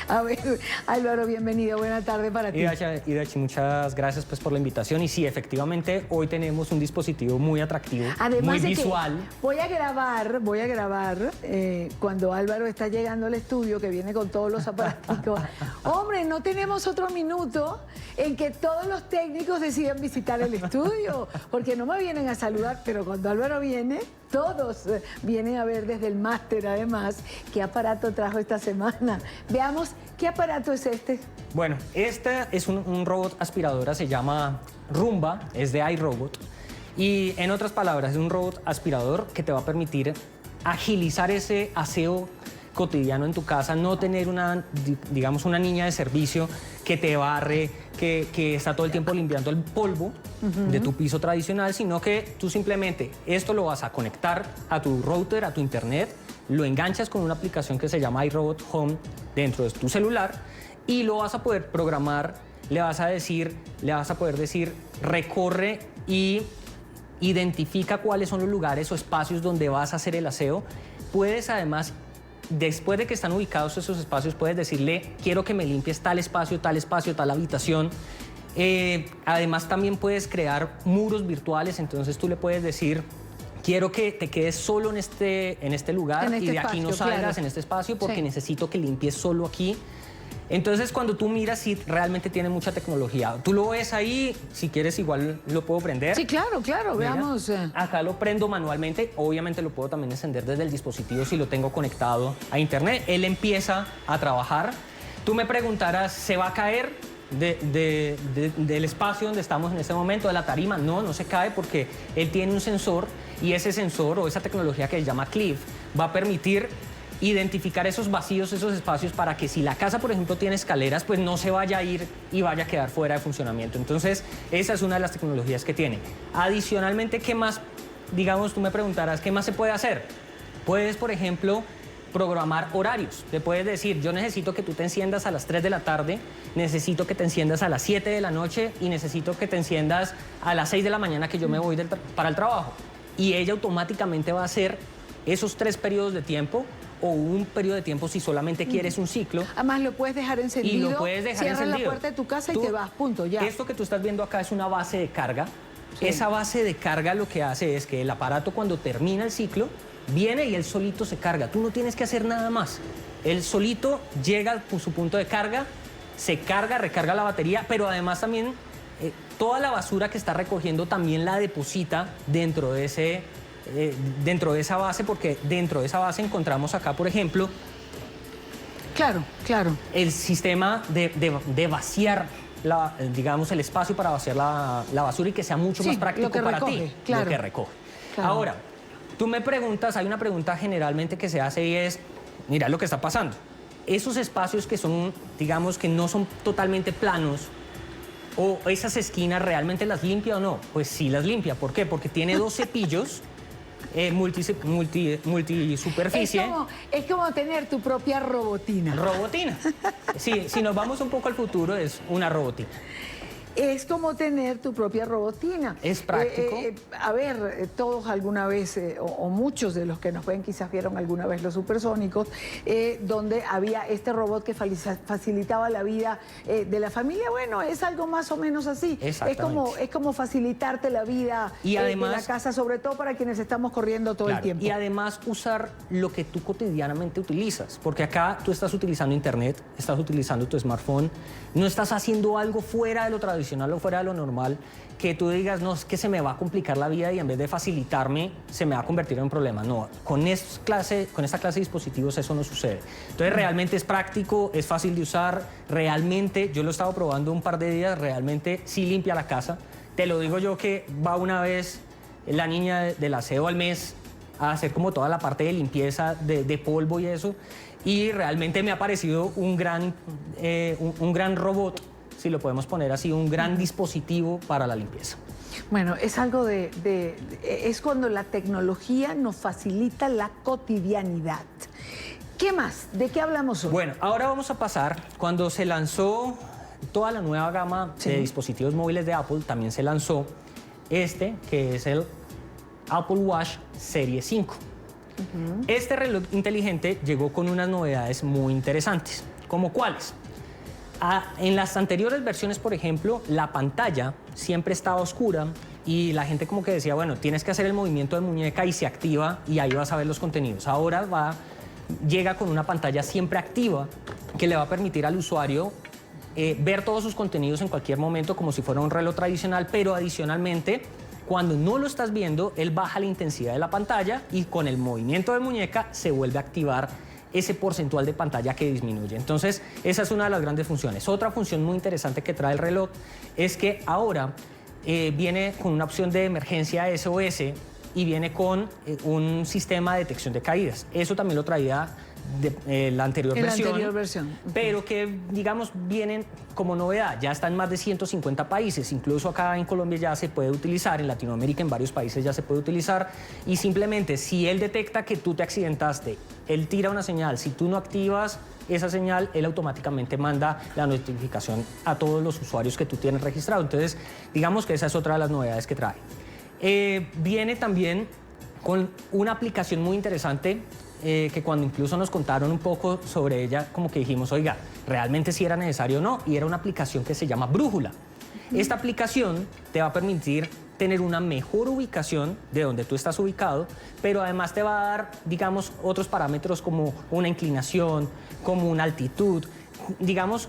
A ver, Álvaro, bienvenido. Buena tarde para ti. Idachi, muchas gracias pues por la invitación. Y sí, efectivamente, hoy tenemos un dispositivo muy atractivo, además muy visual. Voy a grabar cuando Álvaro está llegando al estudio, que viene con todos los aparatos. Hombre, no tenemos otro minuto en que todos los técnicos decidan visitar el estudio, porque no me vienen a saludar, pero cuando Álvaro viene, todos vienen a ver desde el máster, además, qué aparato trajo esta semana. Veamos, ¿qué aparato es este? Bueno, este es un robot aspiradora, se llama Roomba, es de iRobot. Y en otras palabras, es un robot aspirador que te va a permitir agilizar ese aseo cotidiano en tu casa, no tener una niña de servicio que te barre, que está todo el tiempo limpiando el polvo de tu piso tradicional, sino que tú simplemente esto lo vas a conectar a tu router, a tu internet, lo enganchas con una aplicación que se llama iRobot Home dentro de tu celular y lo vas a poder programar, le vas a poder decir recorre y identifica cuáles son los lugares o espacios donde vas a hacer el aseo. Puedes además, después de que están ubicados esos espacios, puedes decirle, quiero que me limpies tal espacio, tal habitación. Además, también puedes crear muros virtuales, entonces tú le puedes decir, quiero que te quedes solo en este lugar y de aquí no salgas, en este espacio, porque necesito que limpies solo aquí. Entonces, cuando tú miras, sí, realmente tiene mucha tecnología. Tú lo ves ahí, si quieres igual lo puedo prender. Sí, claro, Mira, veamos. Acá lo prendo manualmente, obviamente lo puedo también encender desde el dispositivo si lo tengo conectado a internet. Él empieza a trabajar. Tú me preguntarás, ¿se va a caer del espacio donde estamos en este momento, de la tarima? No, no se cae porque él tiene un sensor y ese sensor o esa tecnología que se llama Cliff va a permitir identificar esos vacíos, esos espacios para que si la casa, por ejemplo, tiene escaleras, pues no se vaya a ir y vaya a quedar fuera de funcionamiento. Entonces, esa es una de las tecnologías que tiene. Adicionalmente, ¿qué más? Digamos, tú me preguntarás, ¿qué más se puede hacer? Puedes, por ejemplo, programar horarios. Te puedes decir, yo necesito que tú te enciendas a las 3 de la tarde, necesito que te enciendas a las 7 de la noche y necesito que te enciendas a las 6 de la mañana que yo me voy para el trabajo. Y ella automáticamente va a hacer esos 3 periodos de tiempo o un periodo de tiempo si solamente quieres un ciclo. Además, lo puedes dejar encendido. Y lo puedes dejar cierras encendido. La puerta de tu casa y te vas, punto, ya. Esto que tú estás viendo acá es una base de carga. Sí. Esa base de carga lo que hace es que el aparato, cuando termina el ciclo, viene y él solito se carga. Tú no tienes que hacer nada más. Él solito llega a su punto de carga, se carga, recarga la batería, pero además también toda la basura que está recogiendo también la deposita dentro de esa base, porque dentro de esa base encontramos acá, por ejemplo, el sistema de vaciar digamos, el espacio para vaciar la basura y que sea mucho más práctico para ti, lo que recoge. Ahora, tú me preguntas, hay una pregunta generalmente que se hace y es, mira lo que está pasando. Esos espacios que son, digamos, que no son totalmente planos, o esas esquinas, ¿realmente las limpia o no? Pues sí las limpia. ¿Por qué? Porque tiene 2 cepillos multisuperficie. Es como tener tu propia robotina. Robotina. Sí, si nos vamos un poco al futuro, es una robotina. Es como tener tu propia robotina. Es práctico. A ver, todos alguna vez, o muchos de los que nos ven quizás vieron alguna vez Los Supersónicos, donde había este robot que facilitaba la vida de la familia. Bueno, es algo más o menos así. Es como facilitarte la vida y además, de la casa, sobre todo para quienes estamos corriendo todo el tiempo. Y además usar lo que tú cotidianamente utilizas, porque acá tú estás utilizando internet, estás utilizando tu smartphone, no estás haciendo algo fuera de lo tradicional o fuera de lo normal, que tú digas, no, es que se me va a complicar la vida y en vez de facilitarme, se me va a convertir en un problema. No, con esta clase de dispositivos eso no sucede. Entonces, realmente es práctico, es fácil de usar, realmente, yo lo he estado probando un par de días, realmente sí limpia la casa. Te lo digo yo que va una vez la niña del aseo al mes a hacer como toda la parte de limpieza de polvo y eso. Y realmente me ha parecido un gran robot, si lo podemos poner así, un gran dispositivo para la limpieza. Bueno, es algo es cuando la tecnología nos facilita la cotidianidad. ¿Qué más? ¿De qué hablamos hoy? Bueno, ahora vamos a pasar, cuando se lanzó toda la nueva gama de dispositivos móviles de Apple, también se lanzó que es el Apple Watch Serie 5. Este reloj inteligente llegó con unas novedades muy interesantes. ¿Como cuáles? En las anteriores versiones, por ejemplo, la pantalla siempre estaba oscura y la gente como que decía, bueno, tienes que hacer el movimiento de muñeca y se activa y ahí vas a ver los contenidos. Ahora llega con una pantalla siempre activa que le va a permitir al usuario ver todos sus contenidos en cualquier momento como si fuera un reloj tradicional, pero adicionalmente, cuando no lo estás viendo, él baja la intensidad de la pantalla y con el movimiento de muñeca se vuelve a activar ese porcentual de pantalla que disminuye. Entonces, esa es una de las grandes funciones. Otra función muy interesante que trae el reloj es que ahora viene con una opción de emergencia SOS y viene con un sistema de detección de caídas. Eso también lo traía la anterior versión, pero que, digamos, vienen como novedad. Ya está en más de 150 países, incluso acá en Colombia ya se puede utilizar, en Latinoamérica en varios países ya se puede utilizar, y simplemente si él detecta que tú te accidentaste, él tira una señal. Si tú no activas esa señal, él automáticamente manda la notificación a todos los usuarios que tú tienes registrado. Entonces, digamos que esa es otra de las novedades que trae. Viene también con una aplicación muy interesante que cuando incluso nos contaron un poco sobre ella, como que dijimos, oiga, realmente si era necesario o no, y era una aplicación que se llama Brújula. Esta aplicación te va a permitir tener una mejor ubicación de donde tú estás ubicado, pero además te va a dar, digamos, otros parámetros como una inclinación, como una altitud, digamos,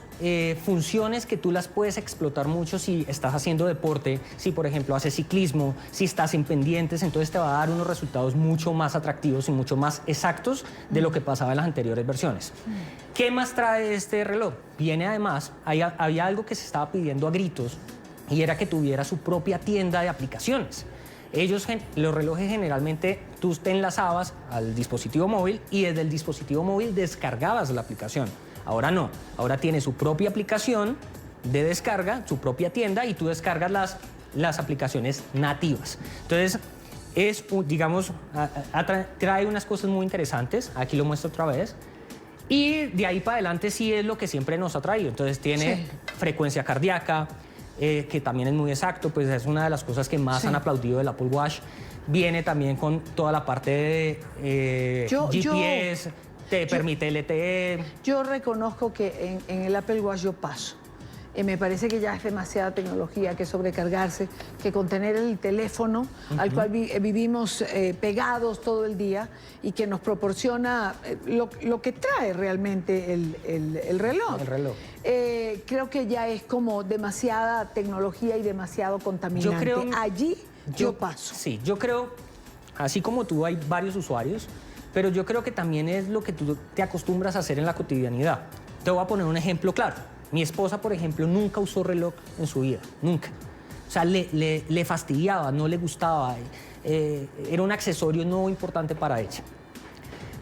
funciones que tú las puedes explotar mucho si estás haciendo deporte, si por ejemplo haces ciclismo, si estás en pendientes, entonces te va a dar unos resultados mucho más atractivos y mucho más exactos de lo que pasaba en las anteriores versiones. ¿Qué más trae este reloj? Viene además, había algo que se estaba pidiendo a gritos y era que tuviera su propia tienda de aplicaciones. Los relojes generalmente tú te enlazabas al dispositivo móvil y desde el dispositivo móvil descargabas la aplicación. Ahora no, ahora tiene su propia aplicación de descarga, su propia tienda, y tú descargas las aplicaciones nativas. Entonces, digamos, trae unas cosas muy interesantes, aquí lo muestro otra vez, y de ahí para adelante sí es lo que siempre nos ha traído. Entonces tiene frecuencia cardíaca, que también es muy exacto, pues es una de las cosas que más han aplaudido del Apple Watch. Viene también con toda la parte de GPS, te permite LTE. Yo reconozco que en el Apple Watch yo paso. Me parece que ya es demasiada tecnología que sobrecargarse, que con tener el teléfono al cual vivimos pegados todo el día y que nos proporciona lo que trae realmente el reloj. El reloj. Creo que ya es como demasiada tecnología y demasiado contaminante. Yo creo, allí yo paso. Sí, yo creo, así como tú hay varios usuarios, pero yo creo que también es lo que tú te acostumbras a hacer en la cotidianidad. Te voy a poner un ejemplo claro. Mi esposa, por ejemplo, nunca usó reloj en su vida, nunca. O sea, le fastidiaba, no le gustaba, era un accesorio no importante para ella.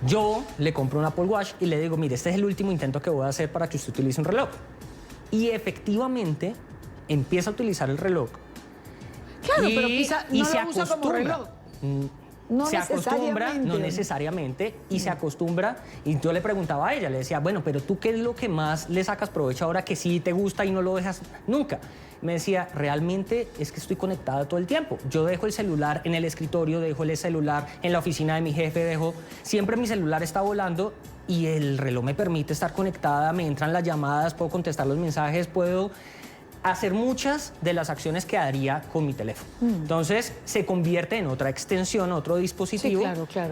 Yo le compro un Apple Watch y le digo, mire, este es el último intento que voy a hacer para que usted utilice un reloj. Y efectivamente empieza a utilizar el reloj. Claro, pero quizá no lo usa como reloj. No se acostumbra, no necesariamente, y se acostumbra. Y yo le preguntaba a ella, le decía, bueno, pero tú, ¿qué es lo que más le sacas provecho ahora que sí te gusta y no lo dejas nunca? Me decía, realmente es que estoy conectada todo el tiempo. Yo dejo el celular en el escritorio, dejo el celular en la oficina de mi jefe, siempre mi celular está volando y el reloj me permite estar conectada, me entran las llamadas, puedo contestar los mensajes, puedo hacer muchas de las acciones que haría con mi teléfono. Entonces, se convierte en otra extensión, otro dispositivo,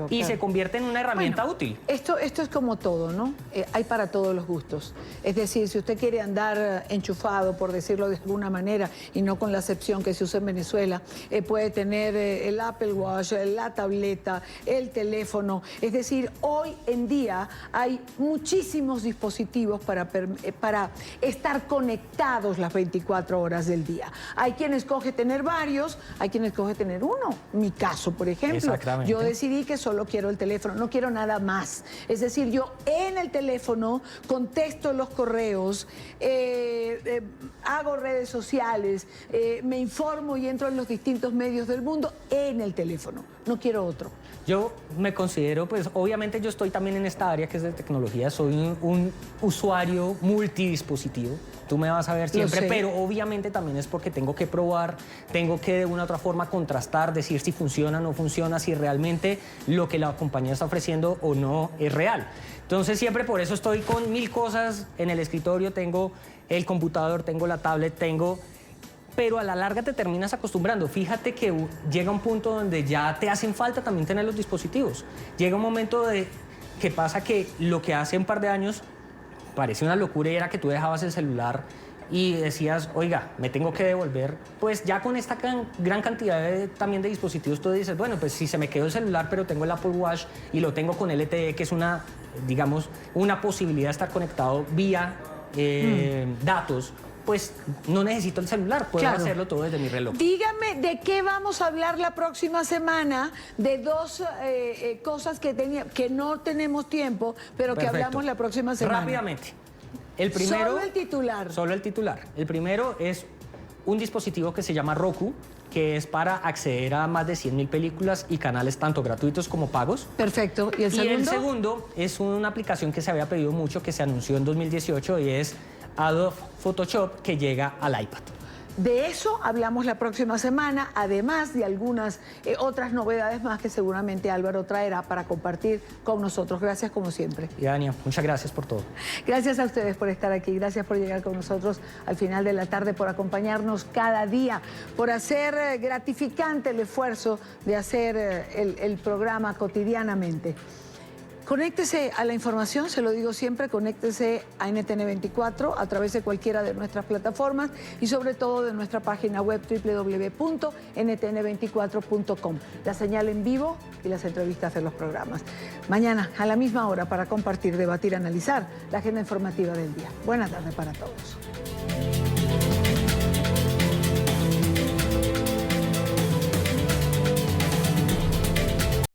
y se convierte en una herramienta útil. Esto es como todo, ¿no? Hay para todos los gustos. Es decir, si usted quiere andar enchufado, por decirlo de alguna manera, y no con la excepción que se usa en Venezuela, puede tener el Apple Watch, la tableta, el teléfono. Es decir, hoy en día hay muchísimos dispositivos para estar conectados las 24 24 horas del día. Hay quien escoge tener varios, hay quien escoge tener uno. Mi caso, por ejemplo, Exactamente. yo decidí que solo quiero el teléfono, no quiero nada más. Es decir, yo en el teléfono contesto los correos, hago redes sociales, me informo y entro en los distintos medios del mundo en el teléfono. No quiero otro. Yo me considero, pues obviamente yo estoy también en esta área que es de tecnología, soy un usuario multidispositivo. Tú me vas a ver siempre, pero obviamente también es porque tengo que probar, tengo que de una u otra forma contrastar, decir si funciona o no funciona, si realmente lo que la compañía está ofreciendo o no es real. Entonces siempre por eso estoy con 1000 cosas en el escritorio, tengo el computador, tengo la tablet, pero a la larga te terminas acostumbrando. Fíjate que llega un punto donde ya te hacen falta también tener los dispositivos. Llega un momento que pasa que lo que hace un par de años parecía una locura y era que tú dejabas el celular y decías, oiga, me tengo que devolver. Pues ya con esta gran cantidad también de dispositivos tú dices, bueno, pues si se me quedó el celular pero tengo el Apple Watch y lo tengo con LTE, que es una, digamos, una posibilidad de estar conectado vía datos, pues no necesito el celular, puedo hacerlo todo desde mi reloj. Dígame de qué vamos a hablar la próxima semana, de dos cosas que no tenemos tiempo, pero que hablamos la próxima semana. Rápidamente. El primero, solo el titular. Solo el titular. El primero es un dispositivo que se llama Roku, que es para acceder a más de 100.000 películas y canales tanto gratuitos como pagos. Perfecto. ¿Y el segundo? Y el segundo es una aplicación que se había pedido mucho, que se anunció en 2018 y es Adobe Photoshop, que llega al iPad. De eso hablamos la próxima semana, además de algunas otras novedades más que seguramente Álvaro traerá para compartir con nosotros. Gracias como siempre. Y Dania, muchas gracias por todo. Gracias a ustedes por estar aquí, gracias por llegar con nosotros al final de la tarde, por acompañarnos cada día, por hacer gratificante el esfuerzo de hacer el programa cotidianamente. Conéctese a la información, se lo digo siempre, conéctese a NTN 24 a través de cualquiera de nuestras plataformas y sobre todo de nuestra página web www.ntn24.com. La señal en vivo y las entrevistas de los programas. Mañana a la misma hora para compartir, debatir, analizar la agenda informativa del día. Buena tarde para todos.